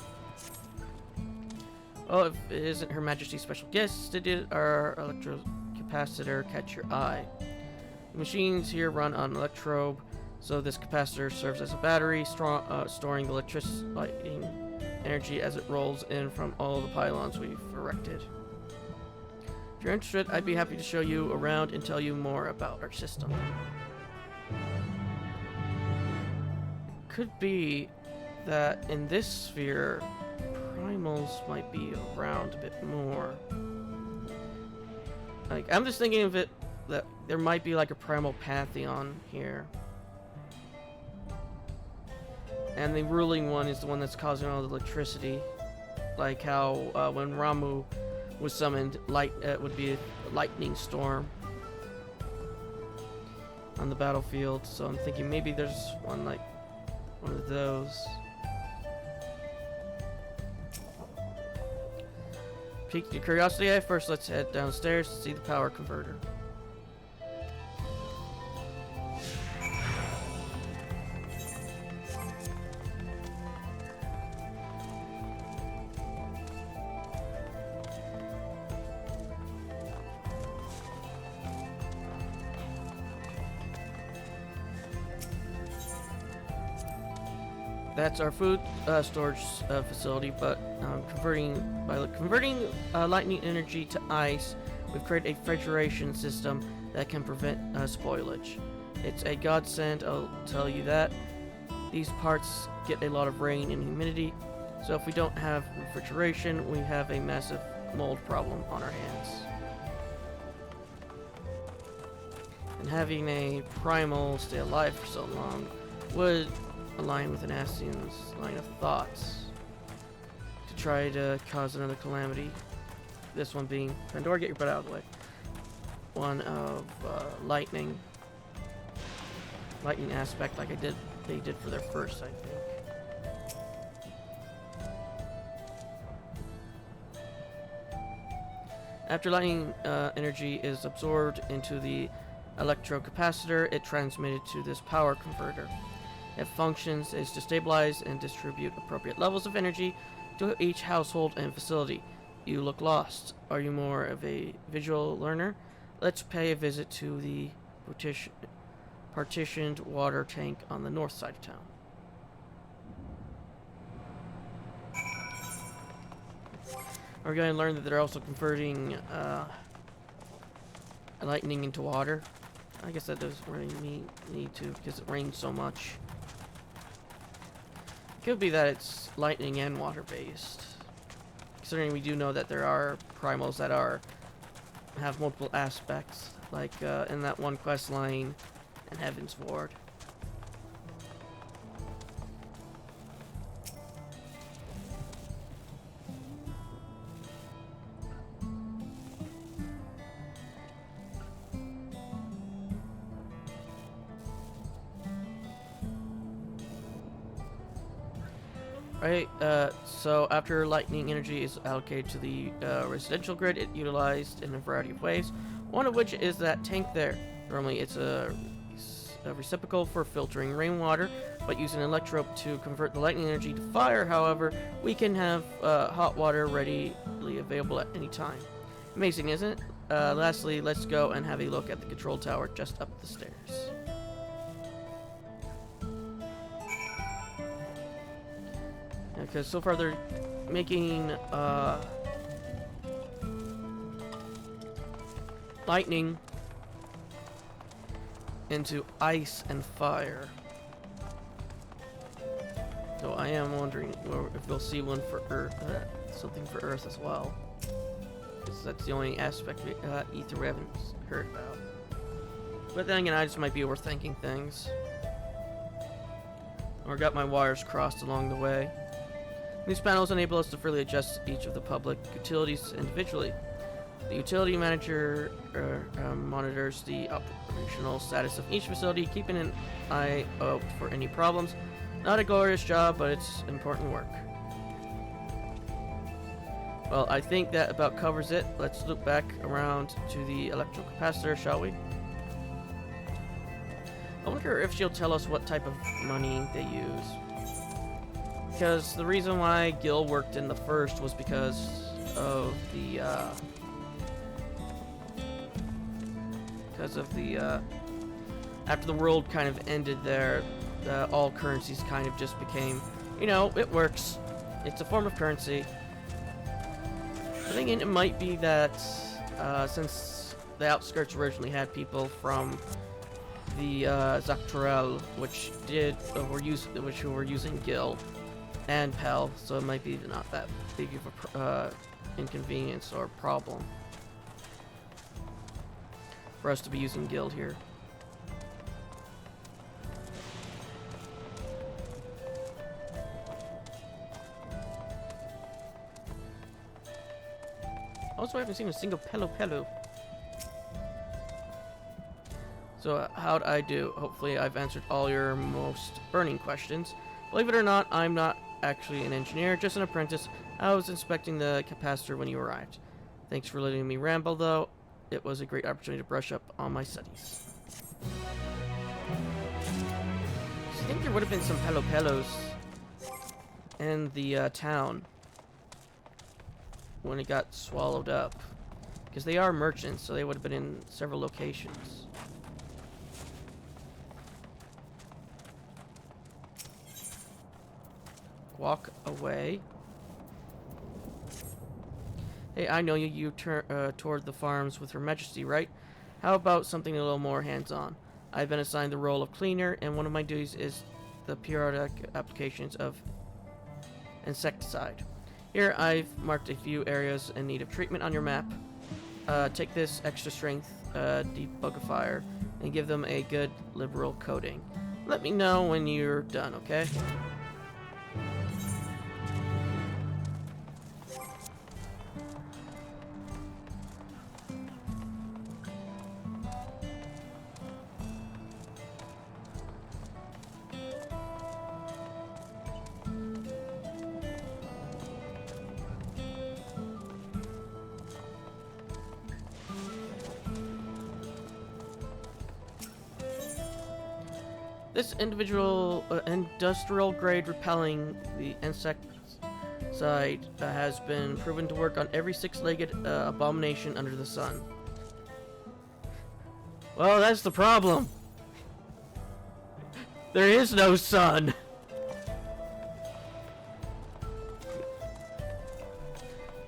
Oh, if it isn't Her Majesty's special guest, did our electrocapacitor catch your eye? The machines here run on electrobe. So this capacitor serves as a battery, storing the lighting energy as it rolls in from all the pylons we've erected. If you're interested, I'd be happy to show you around and tell you more about our system. Could be that in this sphere, primals might be around a bit more. Like, I'm just thinking of it that there might be like a primal pantheon here. And the ruling one is the one that's causing all the electricity. Like how when Ramu was summoned, it would be a lightning storm on the battlefield. So I'm thinking maybe there's one like one of those. Piqued your curiosity, first let's head downstairs to see the power converter. That's our food storage facility, but converting lightning energy to ice, we've created a refrigeration system that can prevent spoilage. It's a godsend, I'll tell you that. These parts get a lot of rain and humidity, so if we don't have refrigeration, we have a massive mold problem on our hands. And having a primal stay alive for so long would align with an Ascian's line of thoughts to try to cause another calamity. This one being Pandora, get your butt out of the way. One of lightning aspect, like they did for their first, I think. After lightning energy is absorbed into the electrocapacitor, it transmitted to this power converter. It functions is to stabilize and distribute appropriate levels of energy to each household and facility. You look lost. Are you more of a visual learner? Let's pay a visit to the partitioned water tank on the north side of town. We're going to learn that they're also converting lightning into water. I guess that doesn't really need to because it rains so much. It could be that it's lightning and water based. Considering we do know that there are primals that have multiple aspects, like in that one quest line in Heaven's Ward. Right, so after lightning energy is allocated to the residential grid, it utilized in a variety of ways, one of which is that tank there. Normally it's a receptacle for filtering rainwater, but using an electrode to convert the lightning energy to fire, however, we can have hot water readily available at any time. Amazing, isn't it? Lastly, let's go and have a look at the control tower just up the stairs. Because so far they're making lightning into ice and fire. So I am wondering if we'll see one for Earth, something for Earth as well. Because that's the only aspect Ether we haven't heard about. But then again, I just might be overthinking things. Or got my wires crossed along the way. These panels enable us to freely adjust each of the public utilities individually. The utility manager monitors the operational status of each facility, keeping an eye out for any problems. Not a glorious job, but it's important work. Well, I think that about covers it. Let's look back around to the electrocapacitor, shall we? I wonder if she'll tell us what type of money they use. Because the reason why Gil worked in the first was because of the after the world kind of ended there, all currencies kind of just became, you know, it works. It's a form of currency. I think it might be that since the outskirts originally had people from the Dawntrail, which were using Gil and Pell, so it might be not that big of a inconvenience or problem for us to be using Guild here. Also, I haven't seen a single Pelo. So, how'd I do? Hopefully, I've answered all your most burning questions. Believe it or not, I'm not actually an engineer, just an apprentice. I was inspecting the capacitor when you arrived. Thanks for letting me ramble, though. It was a great opportunity to brush up on my studies. I think there would have been some Pelos in the town when it got swallowed up. Because they are merchants, so they would have been in several locations. Walk away. Hey, I know you toured the farms with Her Majesty, right? How about something a little more hands-on? I've been assigned the role of cleaner, and one of my duties is the periodic applications of insecticide. Here, I've marked a few areas in need of treatment on your map. Take this extra strength debugifier and give them a good liberal coating. Let me know when you're done, okay? This individual industrial grade repelling the insecticide has been proven to work on every six-legged abomination under the sun. Well, that's the problem. There is no sun.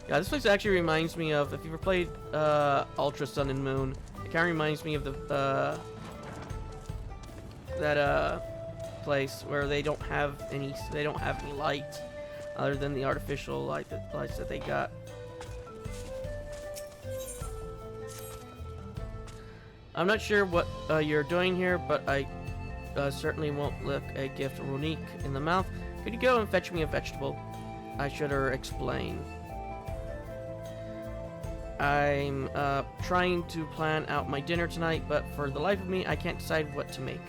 Yeah, this place actually reminds me of, if you ever played Ultra Sun and Moon, it kind of reminds me of the that place where they don't have any light other than the artificial lights that they got. I'm not sure what you're doing here, but I certainly won't look a gift Ronique in the mouth. Could you go and fetch me a vegetable? I should explain. I'm trying to plan out my dinner tonight, but for the life of me, I can't decide what to make.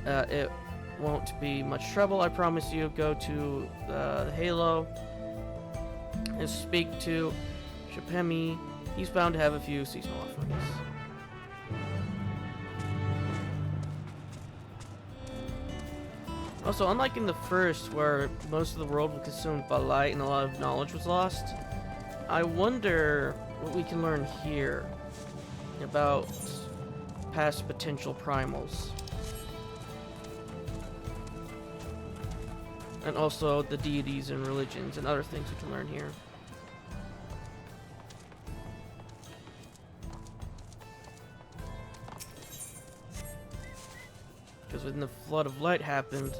It won't be much trouble, I promise you. Go to the Halo and speak to Shapemi. He's bound to have a few seasonal offerings. Also, unlike in the first, where most of the world was consumed by light and a lot of knowledge was lost, I wonder what we can learn here about past potential primals. And also the deities and religions and other things we can learn here. Because when the flood of light happened,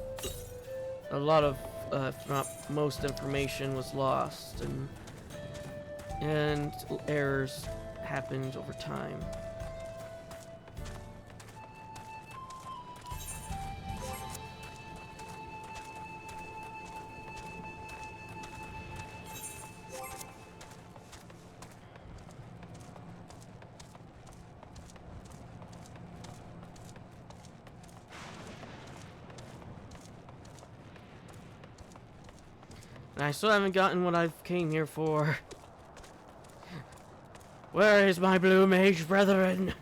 a lot of, if not most, information was lost, and errors happened over time. And I still haven't gotten what I've came here for. Where is my blue mage brethren?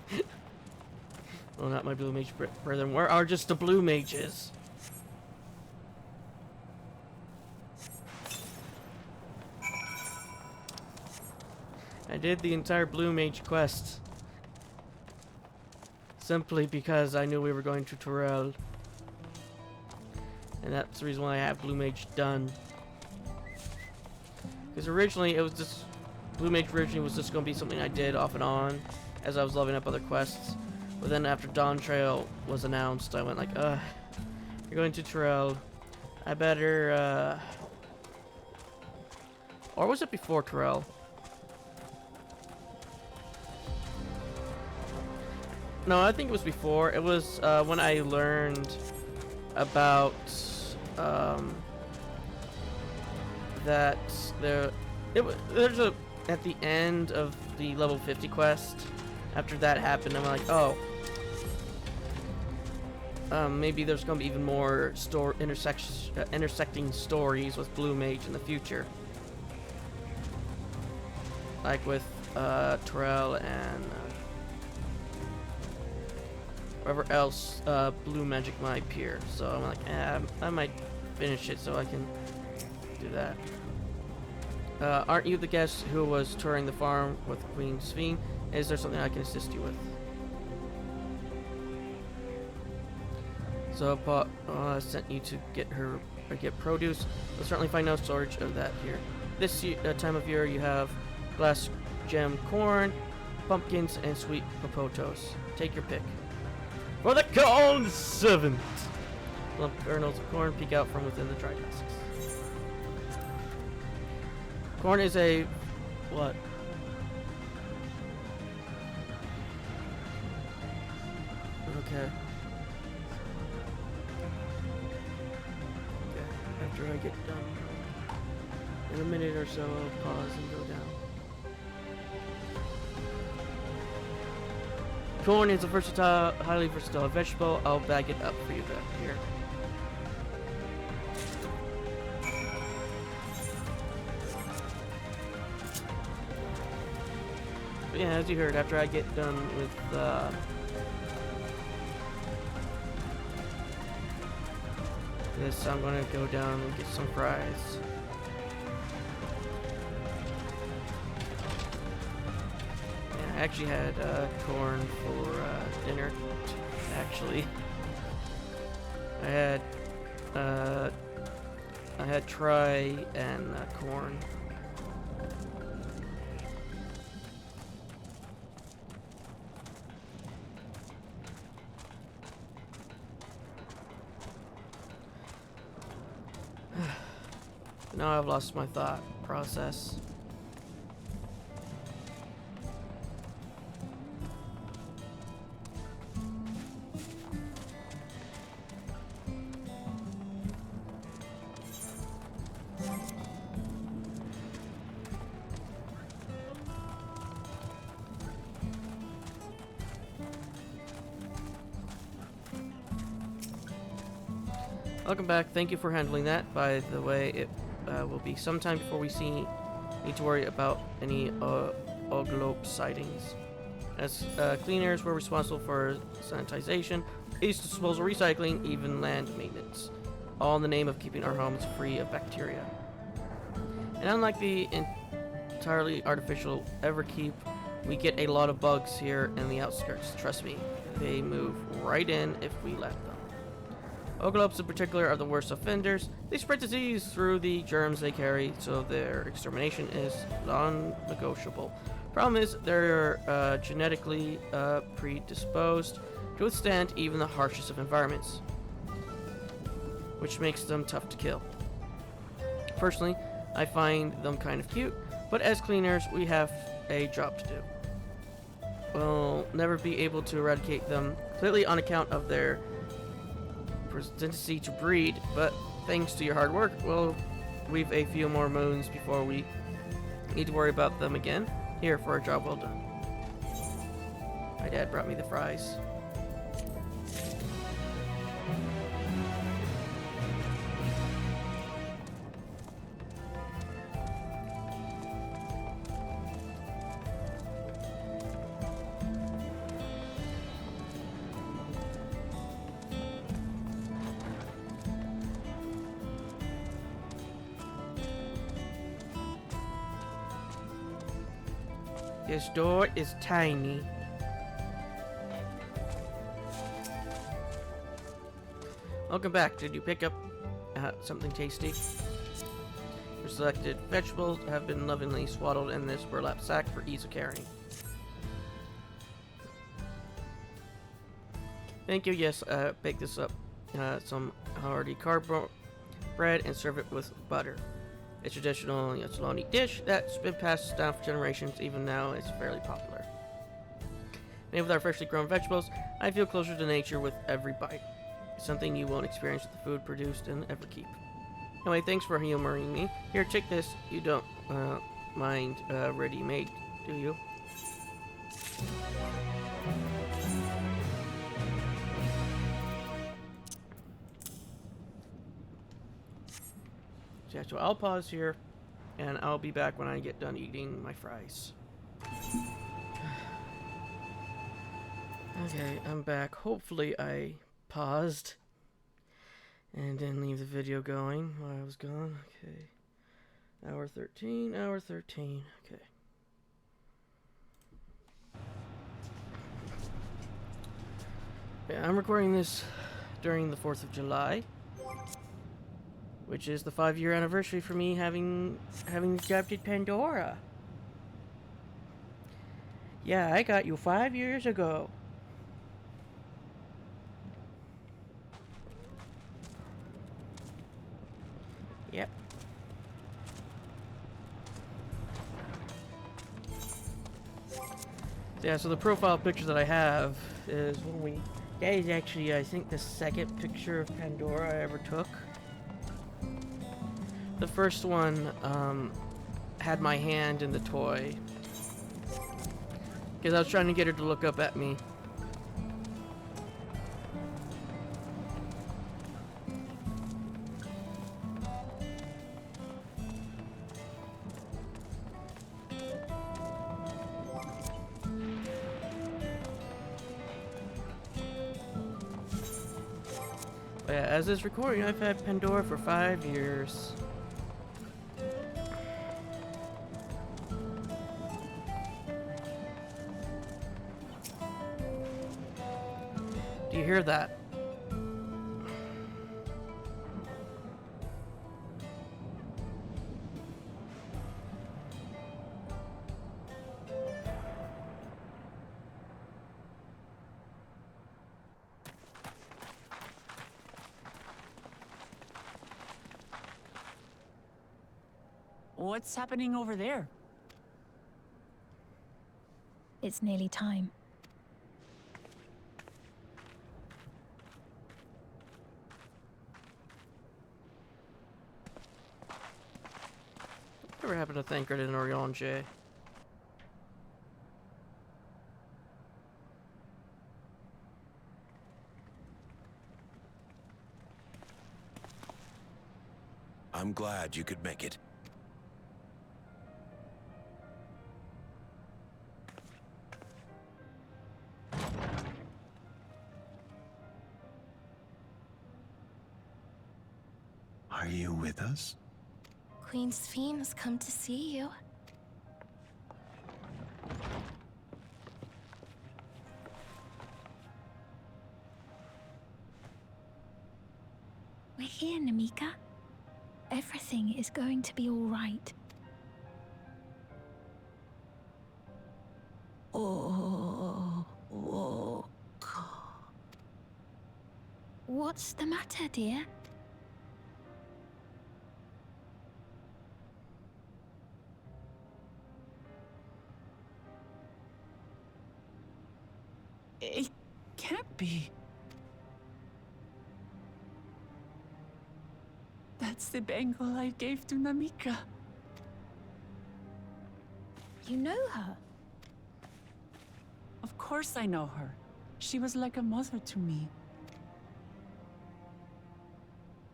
Well, not my blue mage brethren. Where are just the blue mages? I did the entire blue mage quest simply because I knew we were going to Torel. And that's the reason why I have blue mage done. Because originally it was just blue mage originally was just going to be something I did off and on as I was leveling up other quests. But then after Dawntrail was announced, I went like, you're going to Torel. I better, or was it before Torel? No, I think it was before. It was when I learned about that there's a at the end of the level 50 quest. After that happened, I'm like, oh, maybe there's gonna be even more intersecting stories with Blue Mage in the future, like with Torel and wherever else blue magic might appear. So I'm like, I might finish it so I can do that. Aren't you the guest who was touring the farm with Queen Sphene? Is there something I can assist you with? So Paul sent you to get her or get produce. We'll certainly find no storage of that here. This time of year you have glass gem corn, pumpkins, and sweet potatoes. Take your pick. For the corn servant! Lump kernels of corn peek out from within the dried husks. Corn is a... what? Okay. After I get done, in a minute or so, I'll pause and go down. Corn is a highly versatile vegetable. I'll bag it up for you back here. But yeah, as you heard, after I get done with this, I'm gonna go down and get some fries. And I actually had corn for dinner. Actually, I had try and corn. Now I've lost my thought process. Welcome back. Thank you for handling that. By the way, it will be sometime before we need to worry about any Oglope sightings. As cleaners, we're responsible for sanitization, waste disposal, recycling, even land maintenance. All in the name of keeping our homes free of bacteria. And unlike the entirely artificial Everkeep, we get a lot of bugs here in the outskirts. Trust me, they move right in if we let them. Oglopes in particular are the worst offenders. They spread disease through the germs they carry, so their extermination is non-negotiable. Problem is, they're genetically predisposed to withstand even the harshest of environments, which makes them tough to kill. Personally, I find them kind of cute, but as cleaners, we have a job to do. We'll never be able to eradicate them completely on account of their tendency to breed, but thanks to your hard work, we've a few more moons before we need to worry about them again. Here for a job well done. My dad brought me the fries. This door is tiny. Welcome back. Did you pick up something tasty? Your selected vegetables have been lovingly swaddled in this burlap sack for ease of carrying. Thank you. Yes, bake this up. Some hearty carb bread and serve it with butter. A traditional Yatsulani dish that's been passed down for generations. Even now, it's fairly popular. Made with our freshly grown vegetables, I feel closer to nature with every bite. It's something you won't experience with the food produced in Everkeep. Anyway, thanks for humoring me. Here, take this. You don't mind ready-made, do you? Yeah, so I'll pause here, and I'll be back when I get done eating my fries. Okay, I'm back. Hopefully I paused and didn't leave the video going while I was gone. Okay. Hour 13, hour 13. Okay. Yeah, I'm recording this during the 4th of July. Which is the 5-year anniversary for me having adopted Pandora. Yeah, I got you 5 years ago. Yep. Yeah, so the profile picture that I have is that is actually, I think, the second picture of Pandora I ever took. The first one had my hand in the toy because I was trying to get her to look up at me. Yeah, as this recording, I've had Pandora for 5 years. Do you hear that? What's happening over there? It's nearly time. Whatever happened to Thancred and Orion? I'm glad you could make it. Are you with us? Queen Sphene has come to see you. We're here, Namika. Everything is going to be all right. Oh, whoa. What's the matter, dear? It can't be. That's the bangle I gave to Namika. You know her? Of course I know her. She was like a mother to me.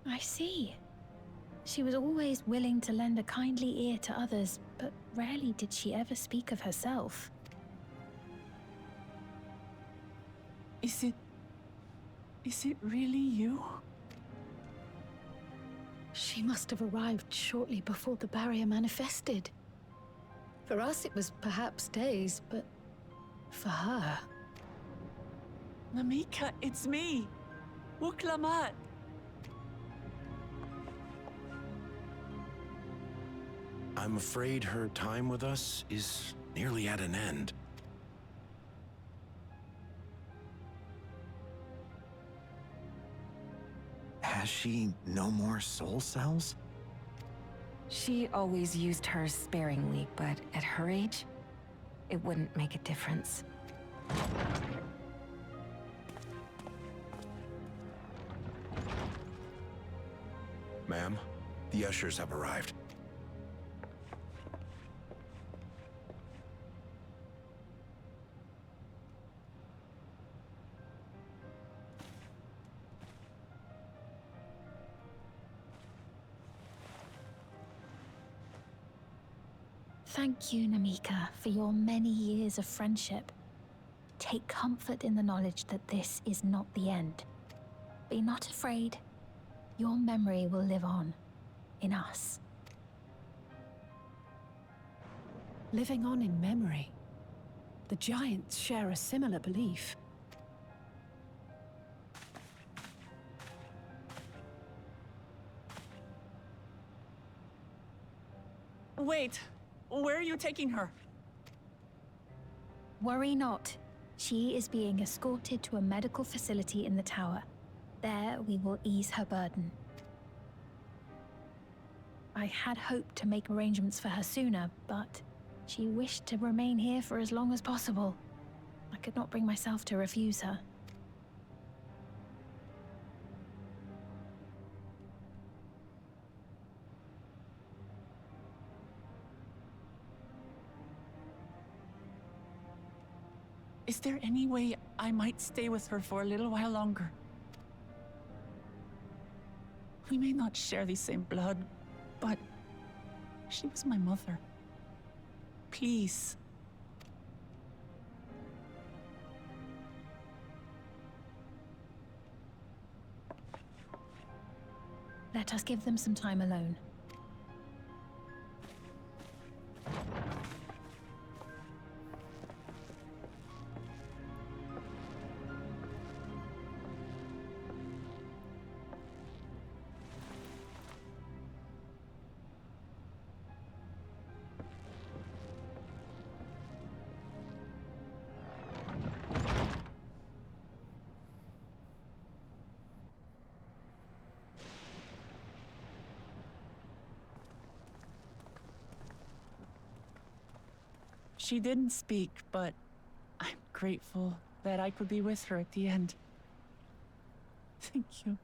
I see. She was always willing to lend a kindly ear to others, but rarely did she ever speak of herself. Is it really you? She must have arrived shortly before the barrier manifested. For us, it was perhaps days, but for her... Namika, it's me. Wuklamat. I'm afraid her time with us is nearly at an end. Has she no more soul cells? She always used hers sparingly, but at her age, it wouldn't make a difference. Ma'am, the ushers have arrived. Thank you, Namika, for your many years of friendship. Take comfort in the knowledge that this is not the end. Be not afraid. Your memory will live on, in us. Living on in memory. The Giants share a similar belief. Wait, where are you taking her? Worry not. She is being escorted to a medical facility in the tower. There, we will ease her burden. I had hoped to make arrangements for her sooner, but she wished to remain here for as long as possible. I could not bring myself to refuse her. Is there any way I might stay with her for a little while longer? We may not share the same blood, but she was my mother. Please. Let us give them some time alone. She didn't speak, but I'm grateful that I could be with her at the end. Thank you.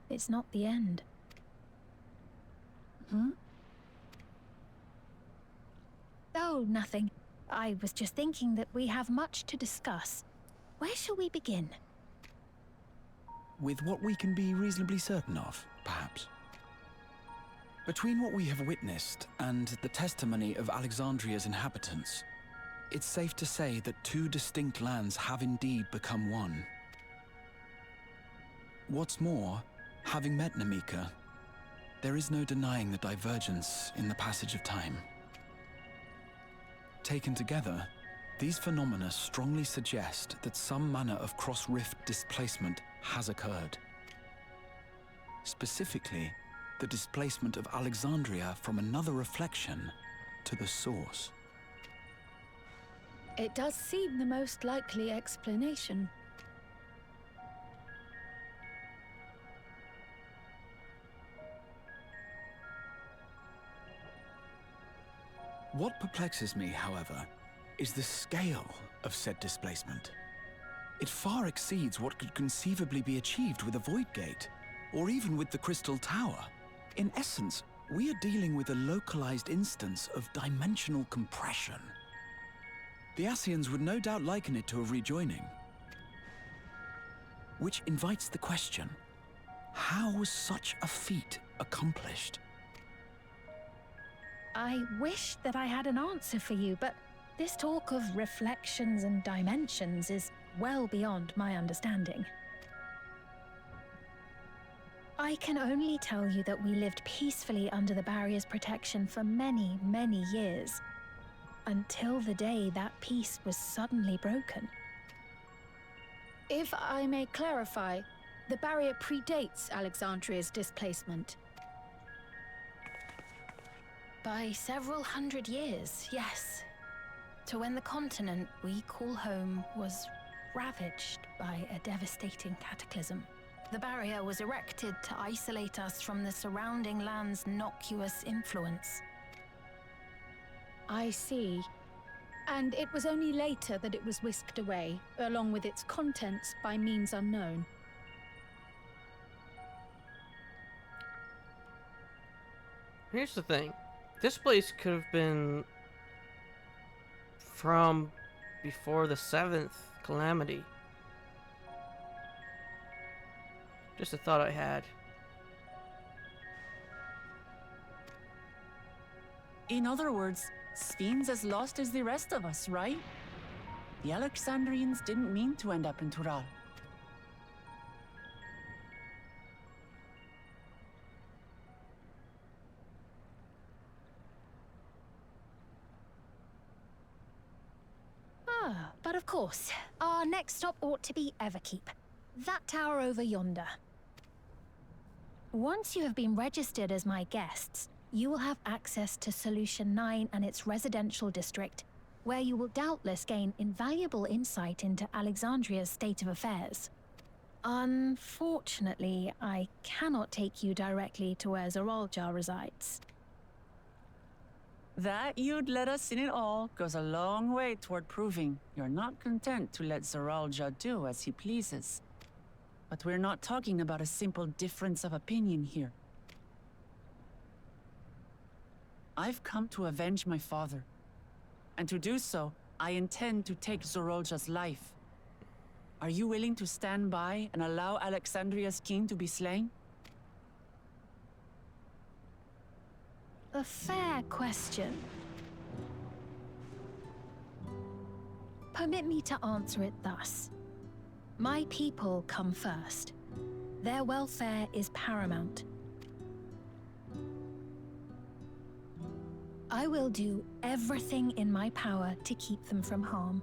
It's not the end. Hmm? Oh, nothing. I was just thinking that we have much to discuss. Where shall we begin? With what we can be reasonably certain of, perhaps. Between what we have witnessed and the testimony of Alexandria's inhabitants, it's safe to say that two distinct lands have indeed become one. What's more, having met Namika, there is no denying the divergence in the passage of time. Taken together, these phenomena strongly suggest that some manner of cross-rift displacement has occurred. Specifically, the displacement of Alexandria from another reflection to the source. It does seem the most likely explanation. What perplexes me, however, is the scale of said displacement. It far exceeds what could conceivably be achieved with a Void Gate, or even with the Crystal Tower. In essence, we are dealing with a localized instance of dimensional compression. The Ascians would no doubt liken it to a rejoining. Which invites the question, how was such a feat accomplished? I wish that I had an answer for you, but this talk of reflections and dimensions is well beyond my understanding. I can only tell you that we lived peacefully under the barrier's protection for many, many years, until the day that peace was suddenly broken. If I may clarify, the barrier predates Alexandria's displacement. By several hundred years, yes. To when the continent we call home was ravaged by a devastating cataclysm. The barrier was erected to isolate us from the surrounding land's noxious influence. I see. And it was only later that it was whisked away, along with its contents, by means unknown. Here's the thing. This place could have been from before the 7th calamity. Just a thought I had. In other words, Sphene's as lost as the rest of us, right? The Alexandrians didn't mean to end up in Tural. But of course, our next stop ought to be Everkeep. That tower over yonder. Once you have been registered as my guests, you will have access to Solution 9 and its residential district, where you will doubtless gain invaluable insight into Alexandria's state of affairs. Unfortunately, I cannot take you directly to where Zoralja resides. That you'd let us in it all goes a long way toward proving you're not content to let Zoralja do as he pleases. But we're not talking about a simple difference of opinion here. I've come to avenge my father. And to do so, I intend to take Zoralja's life. Are you willing to stand by and allow Alexandria's king to be slain? A fair question. Permit me to answer it thus. My people come first. Their welfare is paramount. I will do everything in my power to keep them from harm.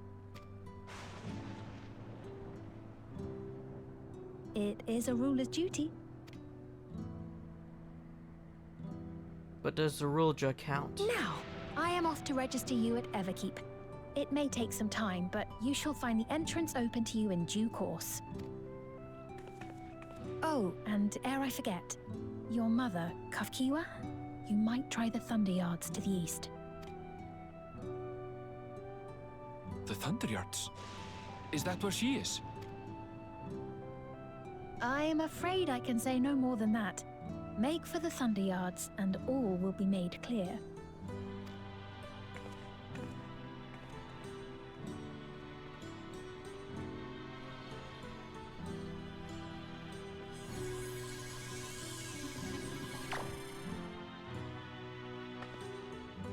It is a ruler's duty. But does the Rulja count? Now, I am off to register you at Everkeep. It may take some time, but you shall find the entrance open to you in due course. Oh, and ere I forget, your mother, Kafkiwa, you might try the Thunder Yards to the east. The Thunder Yards? Is that where she is? I'm afraid I can say no more than that. Make for the Thunder Yards, and all will be made clear.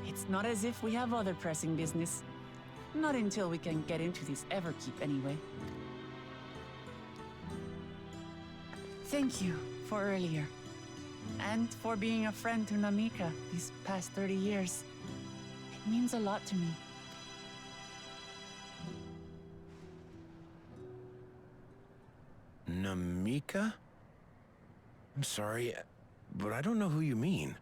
It's not as if we have other pressing business. Not until we can get into this Everkeep, anyway. Thank you for earlier. And for being a friend to Namika these past 30 years. It means a lot to me. Namika? I'm sorry, but I don't know who you mean.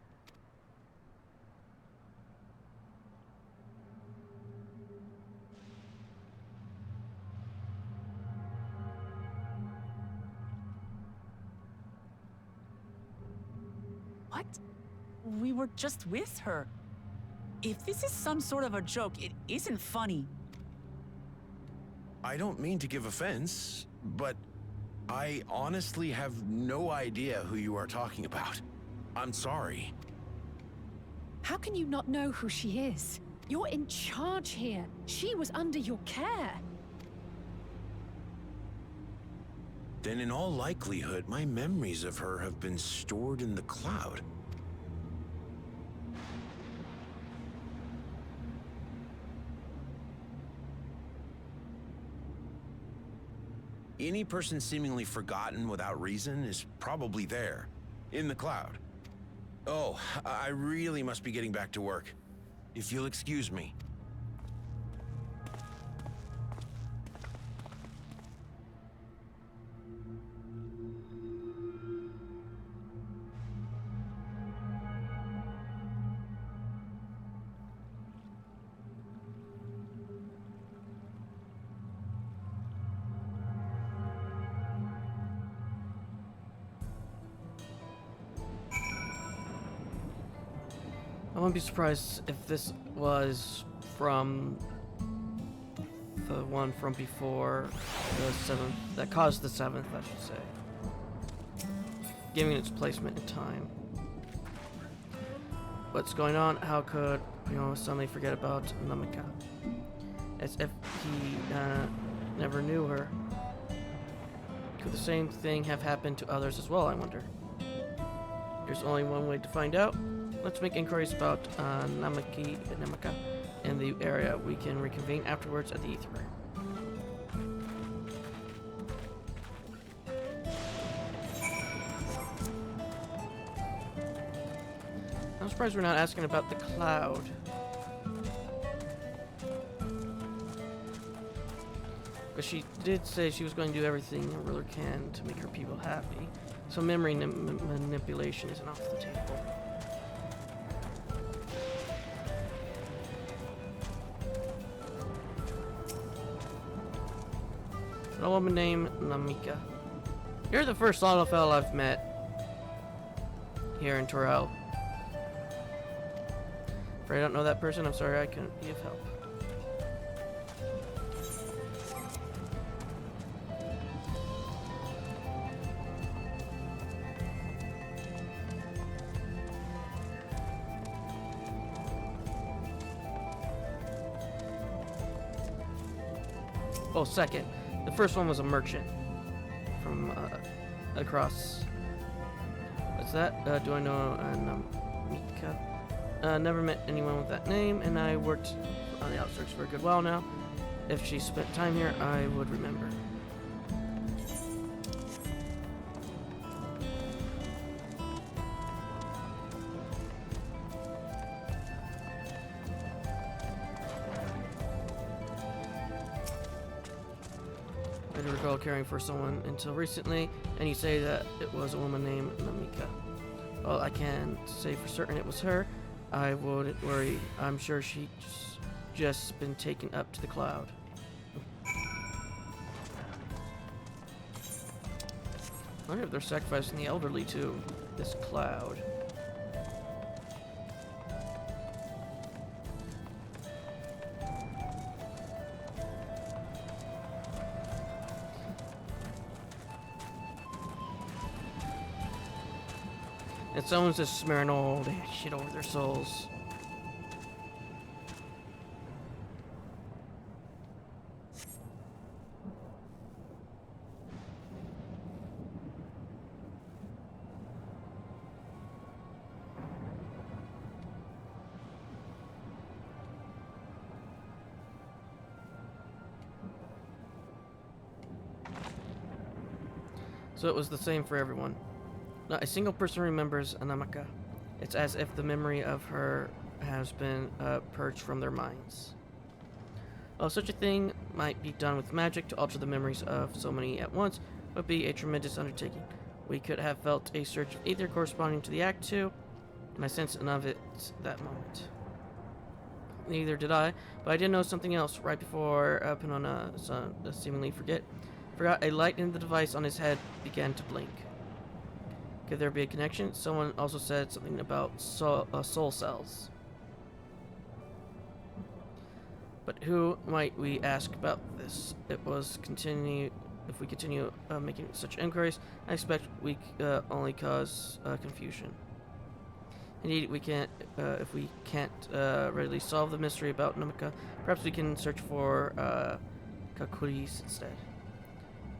What? We were just with her. If this is some sort of a joke, it isn't funny. I don't mean to give offense, but I honestly have no idea who you are talking about. I'm sorry. How can you not know who she is? You're in charge here. She was under your care. Then in all likelihood, my memories of her have been stored in the cloud. Any person seemingly forgotten without reason is probably there, in the cloud. Oh, I really must be getting back to work. If you'll excuse me. I wouldn't be surprised if this was from the one from before the 7th, that caused the 7th, I should say. Giving its placement in time. What's going on? How could, suddenly forget about Namika? As if he never knew her. Could the same thing have happened to others as well, I wonder? There's only one way to find out. Let's make inquiries about Namika in the area. We can reconvene afterwards at the Ether Room. I'm surprised we're not asking about the cloud. But she did say she was going to do everything a ruler can to make her people happy. So memory manipulation isn't off the table. A woman named Namika. You're the first Lalafell I've met here in Torel. Afraid I don't know that person. I'm sorry I couldn't be of help. Oh, second. The first one was a merchant from across. What's that? Do I know Namika? Never met anyone with that name, and I worked on the outskirts for a good while now. If she spent time here, I would remember. I do recall caring for someone until recently, and you say that it was a woman named Namika. Well, I can't say for certain it was her. I wouldn't worry. I'm sure she just been taken up to the cloud. I wonder if they're sacrificing the elderly to this cloud. And someone's just smearing all that shit over their souls. So it was the same for everyone. Not a single person remembers Anamaka. It's as if the memory of her has been purged from their minds. While such a thing might be done with magic to alter the memories of so many at once, would be a tremendous undertaking. We could have felt a surge of ether corresponding to the act too, and I sensed none of it that moment. Neither did I, but I did know something else. Right before Pinona seemingly forgot a light in the device on his head began to blink. Could there be a connection? Someone also said something about soul cells. But who might we ask about this? If we continue making such inquiries, I expect we only cause confusion. Indeed, we can't. If we can't readily solve the mystery about Namika, perhaps we can search for Kakuris instead.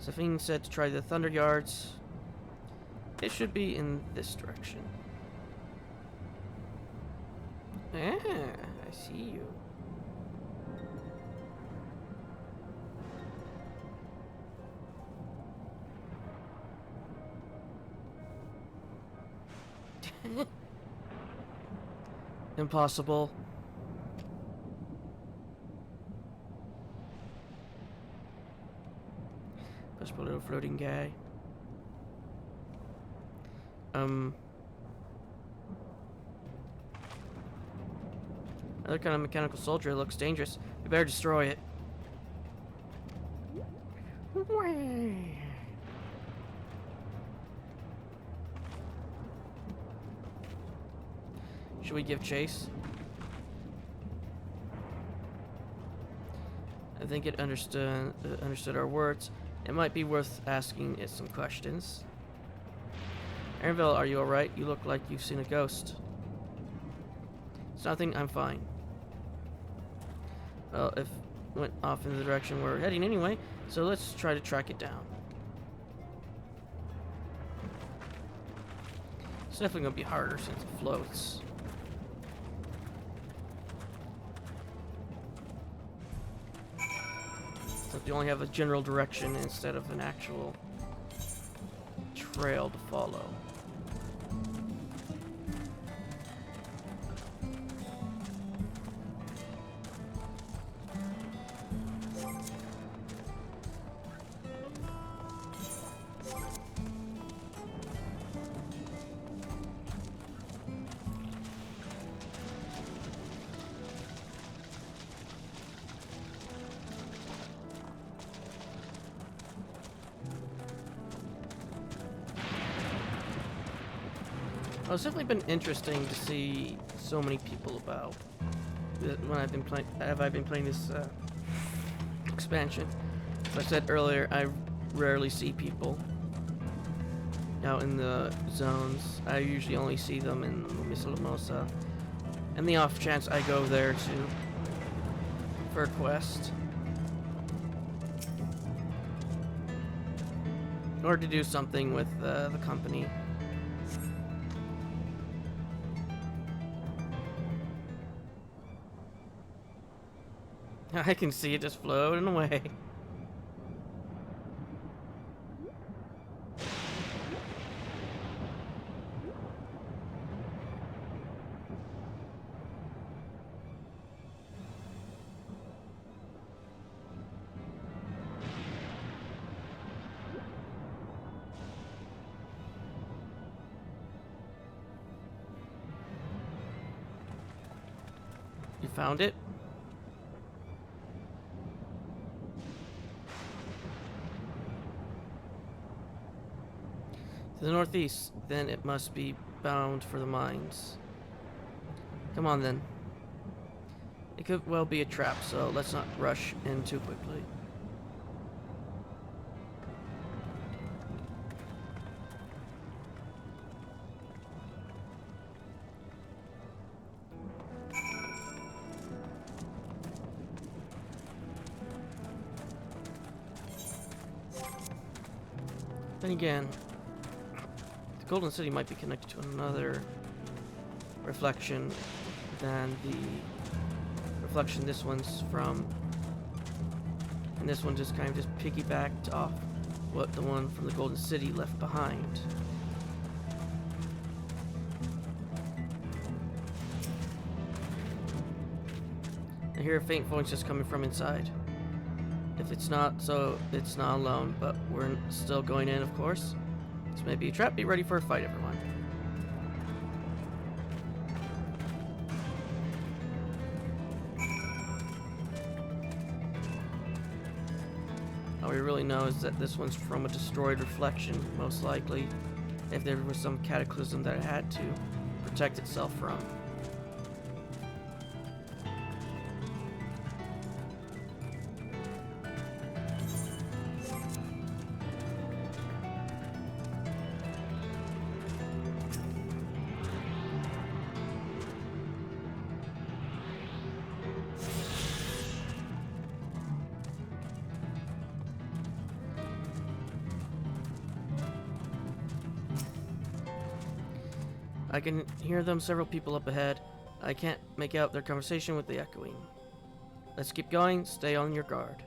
Safine said to try the Thunder Yards. It should be in this direction. Ah, I see you. Impossible. Just a little floating guy. Another kind of mechanical soldier. It looks dangerous. We better destroy it. Should we give chase? I think it understood our words. It might be worth asking it some questions. Aaronville, are you alright? You look like you've seen a ghost. It's nothing, I'm fine. Well, it went off in the direction we're heading anyway, so let's try to track it down. It's definitely gonna be harder since it floats. So you only have a general direction instead of an actual trail to follow. Well, it's definitely been interesting to see so many people about when I've been playing this expansion. As I said earlier, I rarely see people out in the zones. I usually only see them in Misalamosa, and the off chance I go there for a quest or to do something with the company. I can see it just floating away. found it. To the northeast, then it must be bound for the mines. Come on then. It could well be a trap, so let's not rush in too quickly. Then again, the Golden City might be connected to another reflection than the reflection this one's from. And this one just kind of just piggybacked off what the one from the Golden City left behind. I hear a faint voice just coming from inside. If it's not, so it's not alone, but we're still going in, of course. This may be a trap. Be ready for a fight, everyone. All we really know is that this one's from a destroyed reflection, most likely, if there was some cataclysm that it had to protect itself from. I can hear them, several people up ahead. I can't make out their conversation with the echoing. Let's keep going, stay on your guard.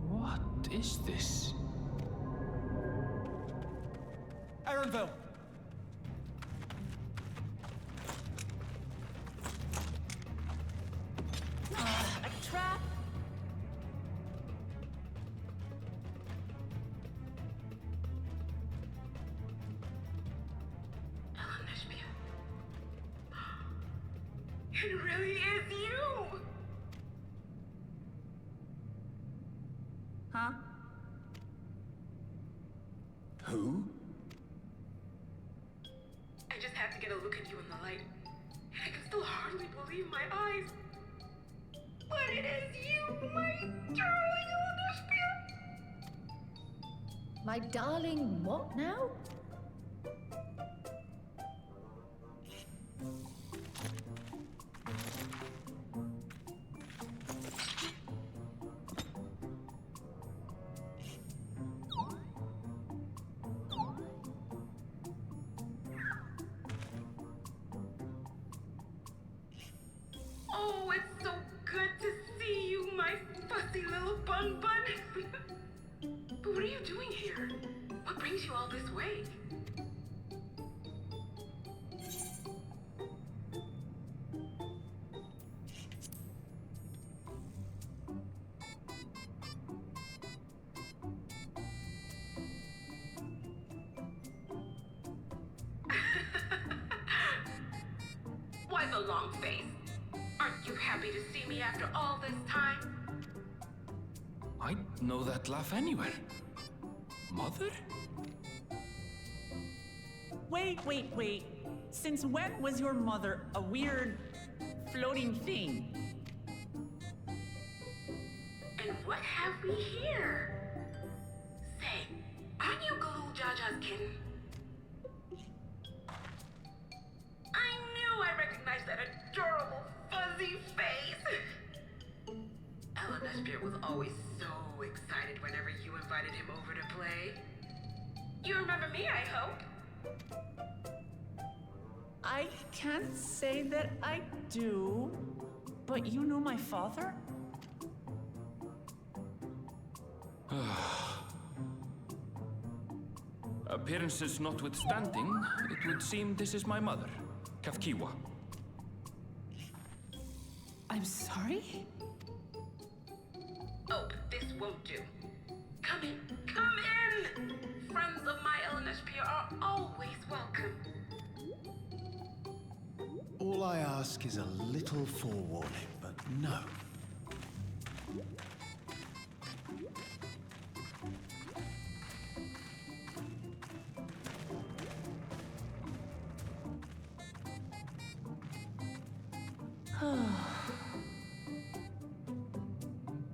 What is this? Ironville! A trap? It really is you! Huh? Who? I just had to get a look at you in the light, and I can still hardly believe my eyes. But it is you, my darling Olympia! My darling, what now? Oh, it's so good to see you, my fussy little bun bun. But what are you doing here? What brings you all this way? Why the long face? Aren't you happy to see me after all this time? I'd know that laugh anywhere. Mother? Wait. Since when was your mother a weird floating thing? And what have we here? Say, aren't you Galul Jaja's kitten? I knew I recognized that adorable fuzzy face. Leshbeer was always so excited whenever you invited him over to play. You remember me, I hope? I can't say that I do, but you know my father? Appearances notwithstanding, it would seem this is my mother, Kafkiwa. I'm sorry? Oh, but this won't do. Come in, come in! Friends of my Leshbeer are always welcome. All I ask is a little forewarning, but no.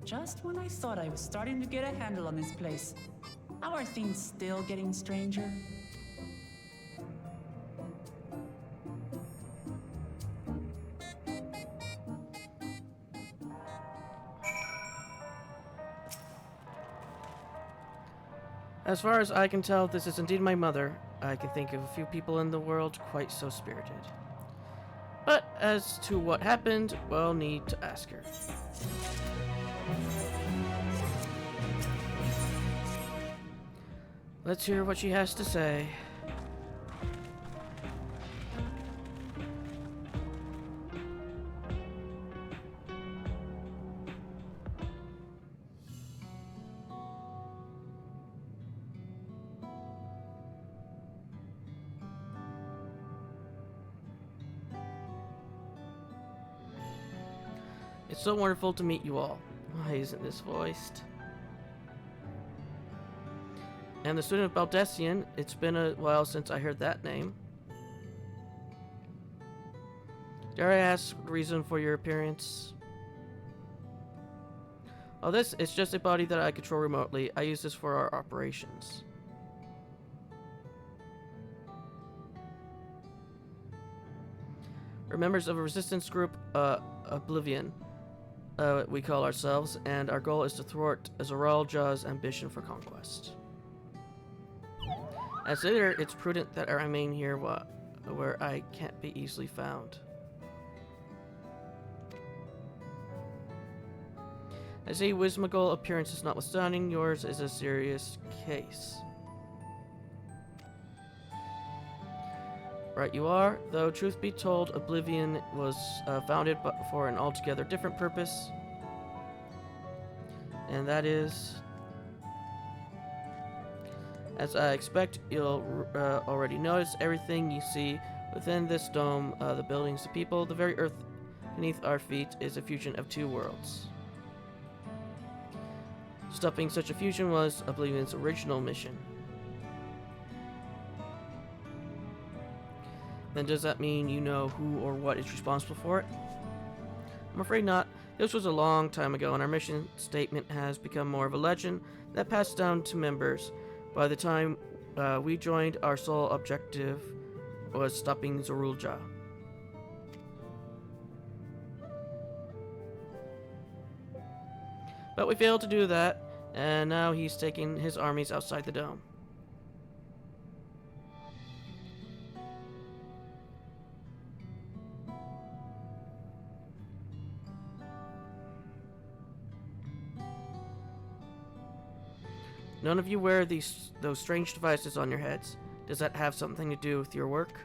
Just when I thought I was starting to get a handle on this place, how are things still getting stranger? As far as I can tell, this is indeed my mother. I can think of a few people in the world quite so spirited. But as to what happened, we'll need to ask her. Let's hear what she has to say. It's so wonderful to meet you all. Why isn't this voiced? And the student of Baldessian, it's been a while since I heard that name. Dare I ask the reason for your appearance? Oh, this is just a body that I control remotely. I use this for our operations. We're members of a resistance group, Oblivion, we call ourselves, and our goal is to thwart Zoraljah's ambition for conquest. As leader, it's prudent that I remain here where I can't be easily found. I see Wismagol appearances notwithstanding, yours is a serious case. Right you are, though truth be told, Oblivion was founded for an altogether different purpose. And that is... As I expect, you'll already notice everything you see within this dome, the buildings, the people, the very earth beneath our feet is a fusion of two worlds. Stopping such a fusion was Oblivion's original mission. Then does that mean you know who or what is responsible for it? I'm afraid not. This was a long time ago, and our mission statement has become more of a legend that passed down to members. By the time we joined, our sole objective was stopping Zoraljah. But we failed to do that, and now he's taking his armies outside the dome. None of you wear those strange devices on your heads. Does that have something to do with your work?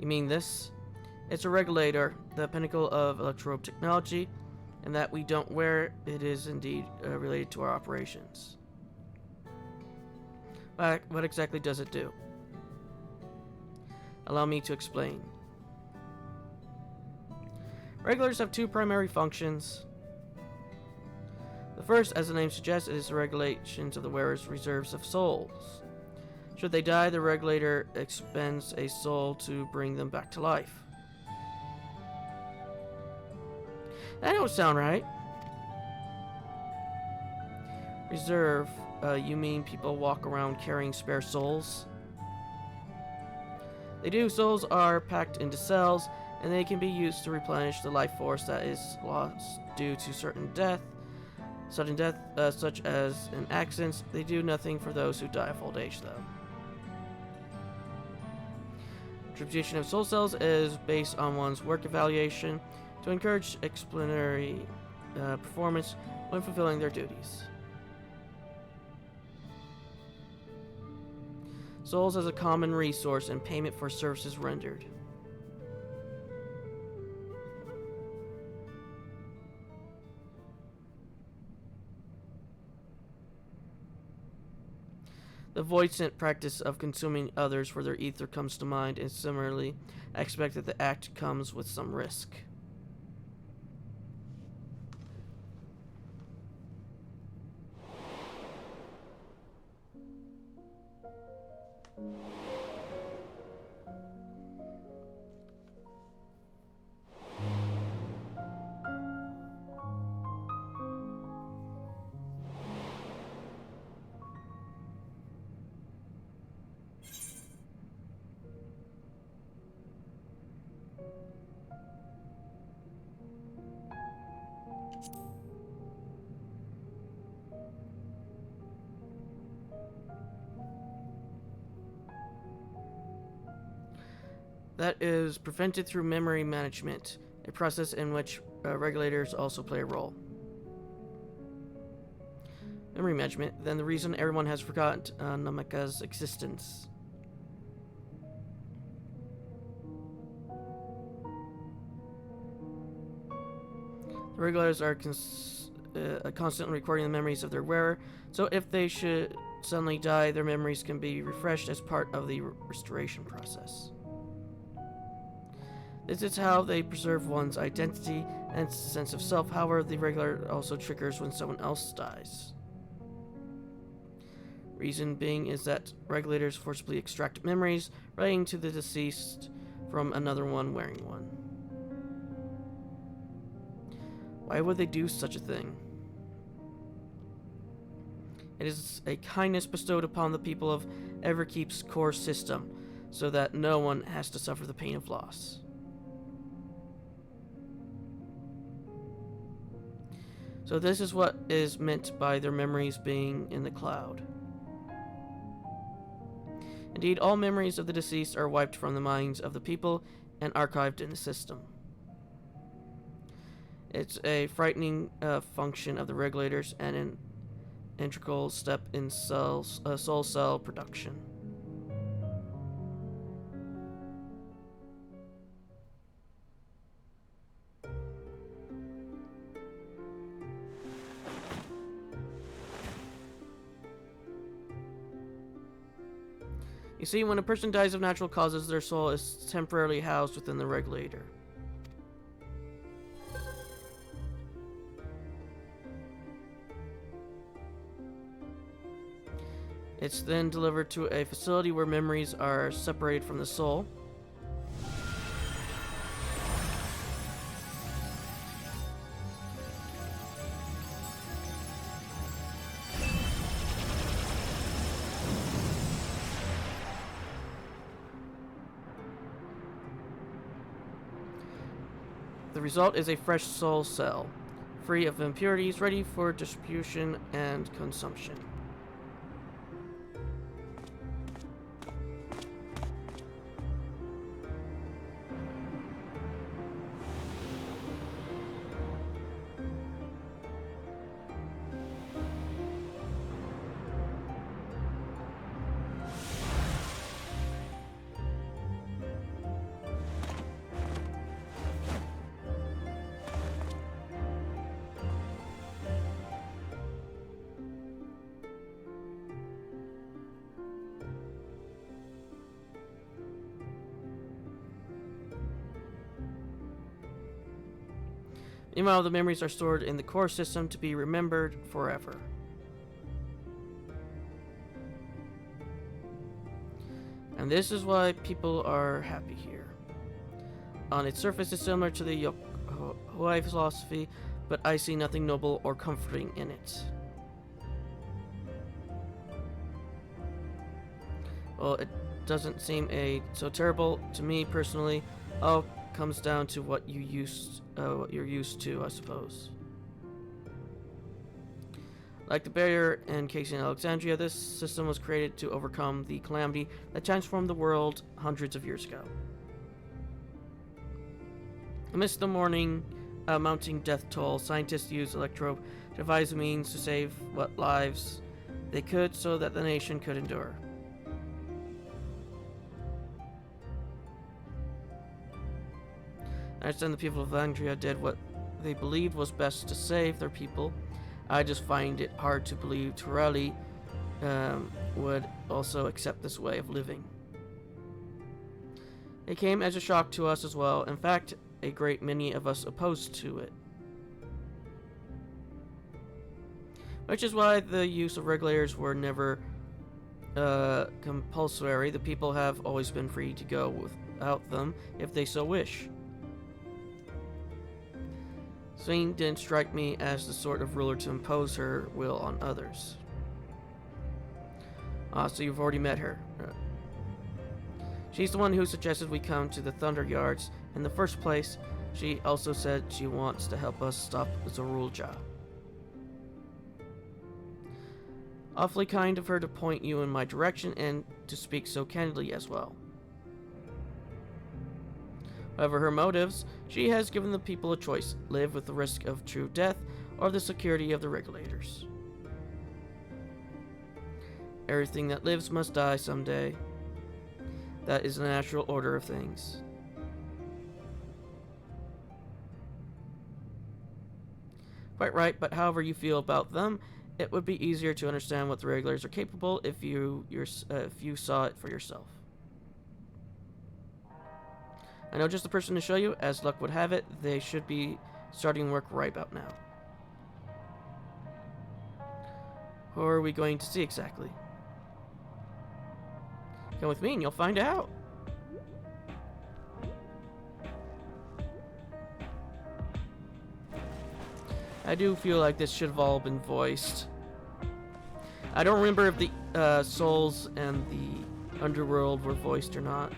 You mean this? It's a regulator, the pinnacle of electrobe technology, and that we don't wear it is indeed related to our operations. But what exactly does it do? Allow me to explain. Regulators have two primary functions. The first, as the name suggests, is the regulations of the wearer's reserves of souls. Should they die, the regulator expends a soul to bring them back to life. That don't sound right. Reserve, you mean people walk around carrying spare souls? They do. Souls are packed into cells, and they can be used to replenish the life force that is lost due to sudden death, such as an accident. They do nothing for those who die of old age, though. Distribution of soul cells is based on one's work evaluation to encourage exemplary performance when fulfilling their duties. Souls as a common resource and payment for services rendered. The voicent practice of consuming others for their ether comes to mind, and similarly, I expect that the act comes with some risk. That is prevented through memory management, a process in which regulators also play a role. Memory management, then the reason everyone has forgotten Namaka's existence. The regulators are constantly recording the memories of their wearer, so if they should suddenly die, their memories can be refreshed as part of the restoration process. This is how they preserve one's identity and sense of self. However, the regulator also triggers when someone else dies. Reason being is that regulators forcibly extract memories relating to the deceased from another one wearing one. Why would they do such a thing? It is a kindness bestowed upon the people of Everkeep's core system, so that no one has to suffer the pain of loss. So this is what is meant by their memories being in the cloud. Indeed, all memories of the deceased are wiped from the minds of the people and archived in the system. It's a frightening function of the regulators and an integral step in soul cell production. You see, when a person dies of natural causes, their soul is temporarily housed within the regulator. It's then delivered to a facility where memories are separated from the soul. The result is a fresh soul cell, free of impurities, ready for distribution and consumption. Meanwhile, the memories are stored in the core system to be remembered forever. And this is why people are happy here. On its surface, it's similar to the Hawaii philosophy, but I see nothing noble or comforting in it. Well, doesn't seem so terrible to me personally. All comes down to what you're used to, I suppose. Like the barrier encasing Alexandria, this system was created to overcome the calamity that transformed the world hundreds of years ago. Amidst the mounting death toll, scientists used Electrobe to devise a means to save what lives they could so that the nation could endure. I understand the people of Alexandria did what they believed was best to save their people. I just find it hard to believe Torelli would also accept this way of living. It came as a shock to us as well. In fact, a great many of us opposed to it. Which is why the use of regulators were never compulsory. The people have always been free to go without them if they so wish. Svein didn't strike me as the sort of ruler to impose her will on others. So you've already met her. She's the one who suggested we come to the Thunder Yards in the first place. She also said she wants to help us stop Zorulja. Awfully kind of her to point you in my direction and to speak so candidly as well. However, her motives, she has given the people a choice: live with the risk of true death or the security of the regulators. Everything that lives must die someday. That is the natural order of things. Quite right, but however you feel about them, it would be easier to understand what the regulators are capable if you saw it for yourself. I know just the person to show you. As luck would have it, they should be starting work right about now. Who are we going to see exactly? Come with me and you'll find out. I do feel like this should have all been voiced. I don't remember if the souls and the underworld were voiced or not.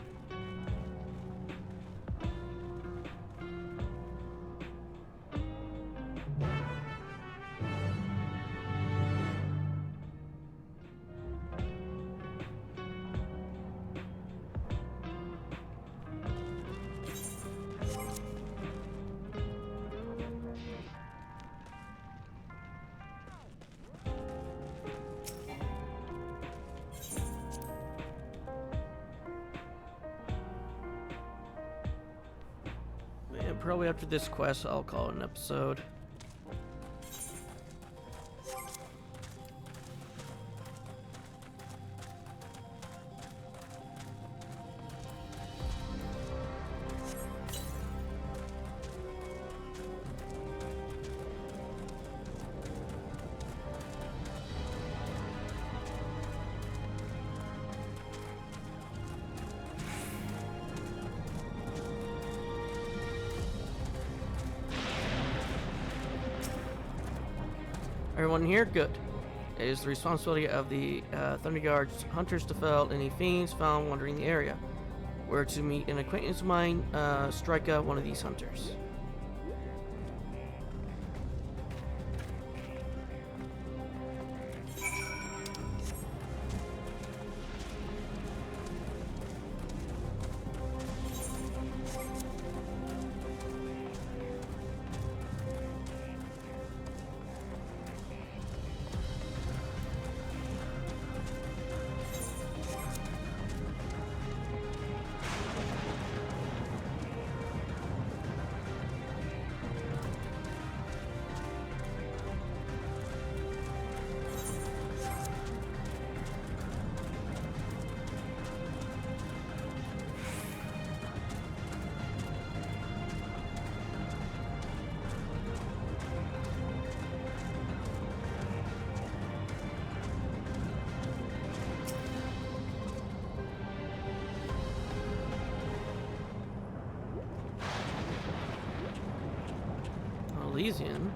Probably after this quest, I'll call it an episode. Everyone here? Good. It is the responsibility of the Thunderguard's hunters to fell any fiends found wandering the area. We're to meet an acquaintance of mine, Strika, one of these hunters. Elysian.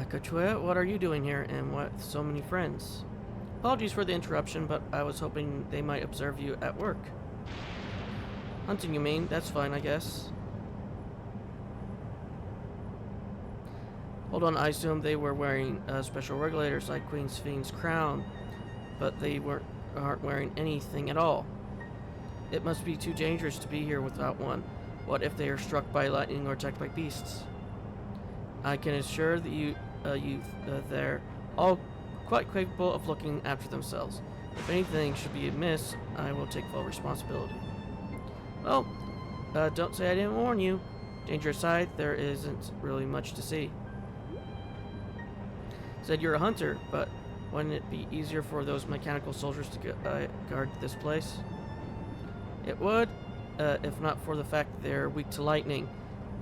Kachua, what are you doing here and with so many friends? Apologies for the interruption, but I was hoping they might observe you at work. Hunting, you mean? That's fine, I guess. Hold on, I assume they were wearing special regulators like Queen Sphinx's crown, but they aren't wearing anything at all. It must be too dangerous to be here without one. What if they are struck by lightning or attacked by beasts? I can assure that they're all quite capable of looking after themselves. If anything should be amiss, I will take full responsibility. Well, don't say I didn't warn you. Danger aside, there isn't really much to see. Said you're a hunter, but wouldn't it be easier for those mechanical soldiers to guard this place? It would, if not for the fact that they're weak to lightning.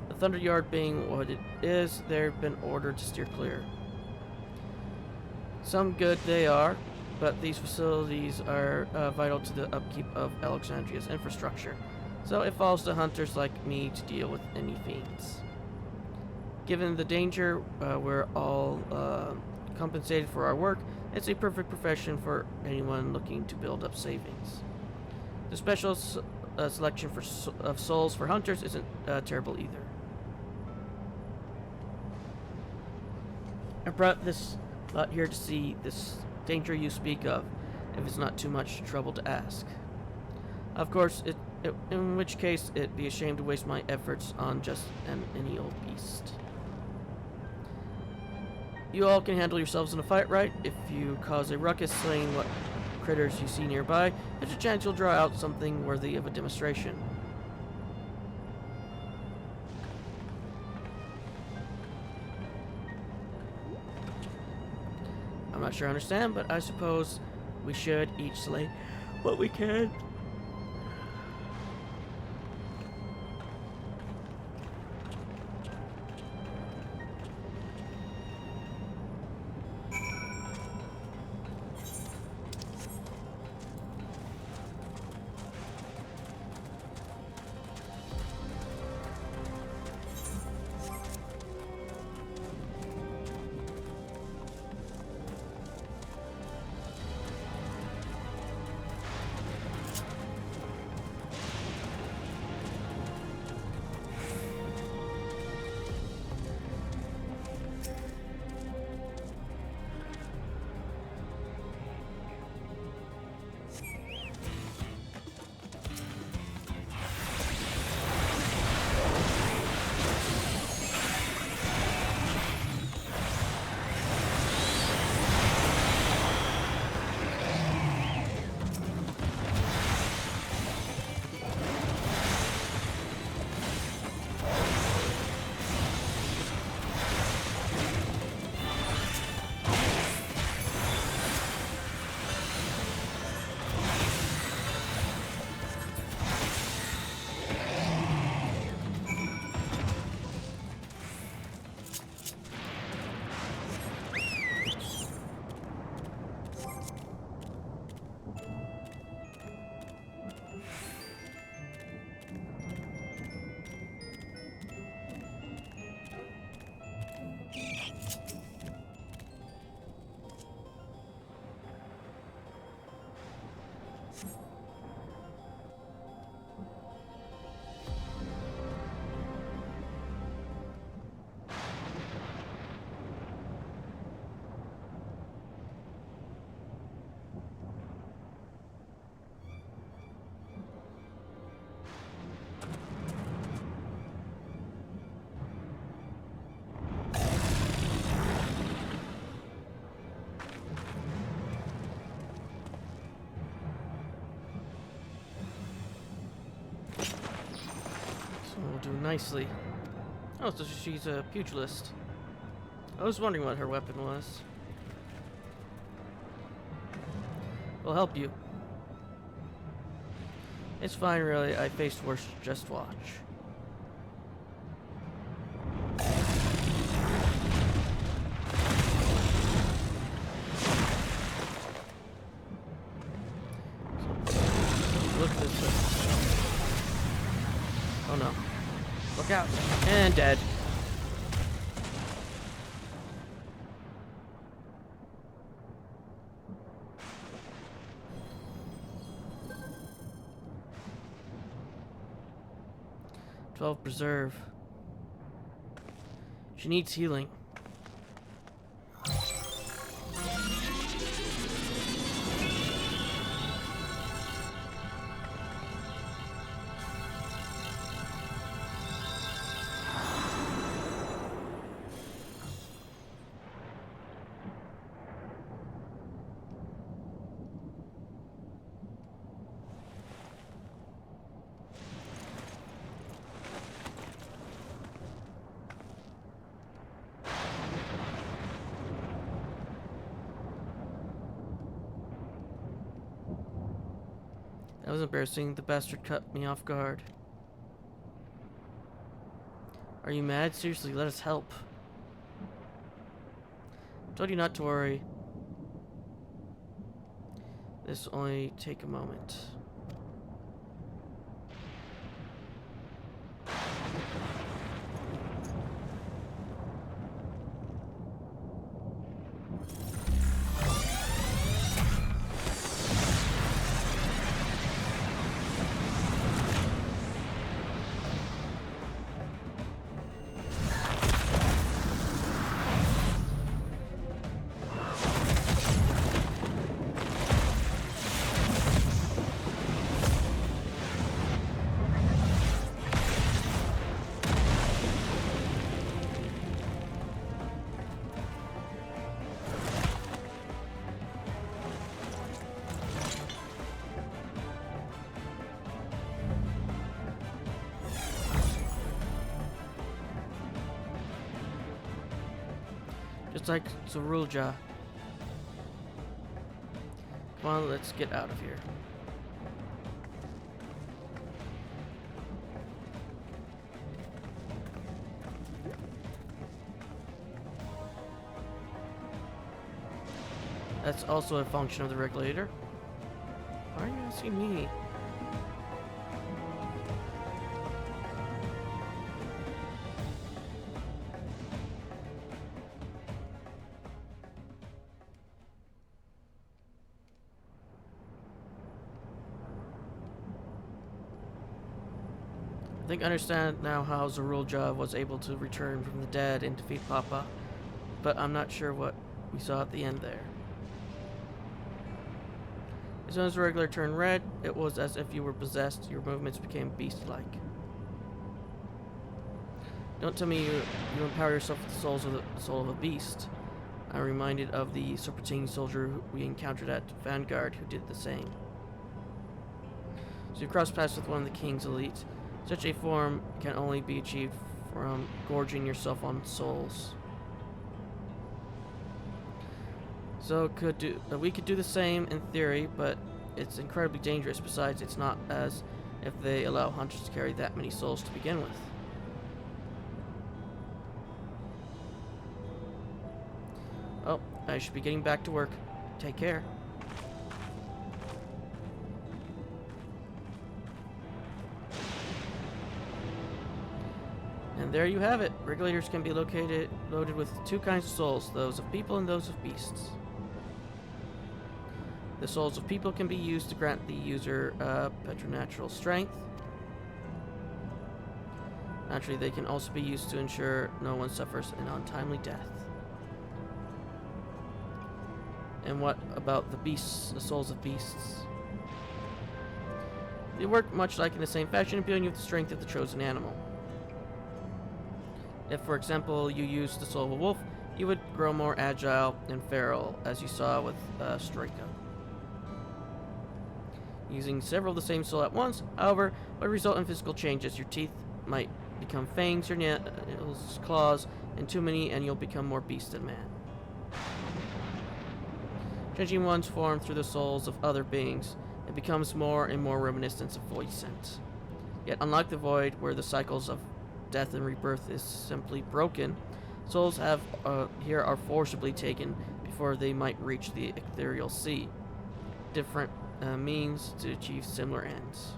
The Thunder Yard being what it is, they've been ordered to steer clear. Some good they are, but these facilities are vital to the upkeep of Alexandria's infrastructure, so it falls to hunters like me to deal with any fiends. Given the danger, we're all compensated for our work. It's a perfect profession for anyone looking to build up savings. The special selection of souls for hunters isn't terrible either. I brought this lot here to see this danger you speak of, if it's not too much trouble to ask. Of course, in which case it'd be a shame to waste my efforts on just any old beast. You all can handle yourselves in a fight, right? If you cause a ruckus slaying what critters you see nearby, there's a chance you'll draw out something worthy of a demonstration. I'm not sure I understand, but I suppose we should each slay what we can. Will do nicely. Oh, so she's a pugilist. I was wondering what her weapon was. We'll help you. It's fine, really. I faced worse. Just watch. Look this way. Oh no. Look out. And dead. 12 preserve. She needs healing. That was embarrassing. The bastard cut me off guard. Are you mad? Seriously, let us help. Told you not to worry. This will only take a moment. Just like Zorulja. Come on, let's get out of here. That's also a function of the regulator. Why are you asking me? I think I understand now how Zorulja was able to return from the dead and defeat Papa, but I'm not sure what we saw at the end there. As soon as the regulator turned red, it was as if you were possessed. Your movements became beast-like. Don't tell me you empower yourself with the soul of a beast. I'm reminded of the Serpentine soldier we encountered at Vanguard who did the same. So you crossed paths with one of the king's elite. Such a form can only be achieved from gorging yourself on souls. So we could do the same in theory, but it's incredibly dangerous. Besides, it's not as if they allow hunters to carry that many souls to begin with. Oh, I should be getting back to work. Take care. And there you have it. Regulators can be loaded with two kinds of souls, those of people and those of beasts. The souls of people can be used to grant the user preternatural strength. Naturally, they can also be used to ensure no one suffers an untimely death. And what about the beasts, the souls of beasts? They work much like in the same fashion, imbuing you with the strength of the chosen animal. If, for example, you use the soul of a wolf, you would grow more agile and feral, as you saw with Straiko. Using several of the same soul at once, however, would result in physical changes. Your teeth might become fangs, your nails, claws, and too many, and you'll become more beast than man. Changing one's form through the souls of other beings, it becomes more and more reminiscent of Voidsent. Yet, unlike the Void, where the cycles of death and rebirth is simply broken, souls here are forcibly taken before they might reach the ethereal sea. Different means to achieve similar ends.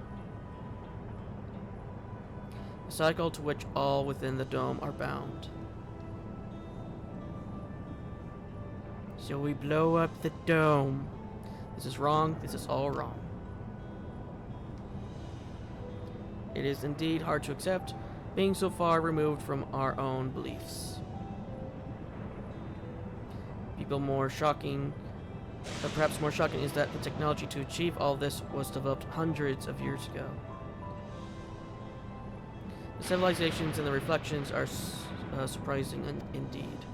A cycle to which all within the dome are bound. So we blow up the dome. This is wrong. This is all wrong. It is indeed hard to accept, being so far removed from our own beliefs. Perhaps more shocking is that the technology to achieve all this was developed hundreds of years ago. The civilizations and the reflections are surprising indeed.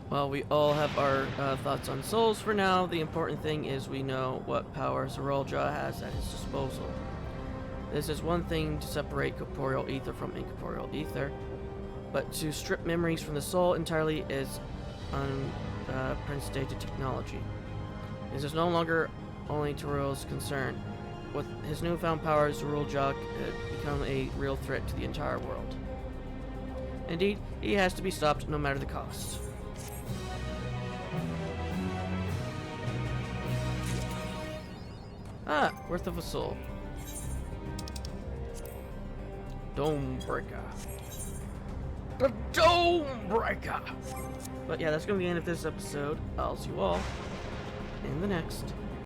Well, we all have our thoughts on souls for now. The important thing is we know what power Zorolja has at his disposal. This is one thing to separate corporeal ether from incorporeal ether, but to strip memories from the soul entirely is unprecedented technology. This is no longer only Torul's concern. With his newfound power, Zorolja could become a real threat to the entire world. Indeed, he has to be stopped no matter the cost. Ah, worth of a soul. Domebreaker. The Domebreaker! But yeah, that's going to be the end of this episode. I'll see you all in the next.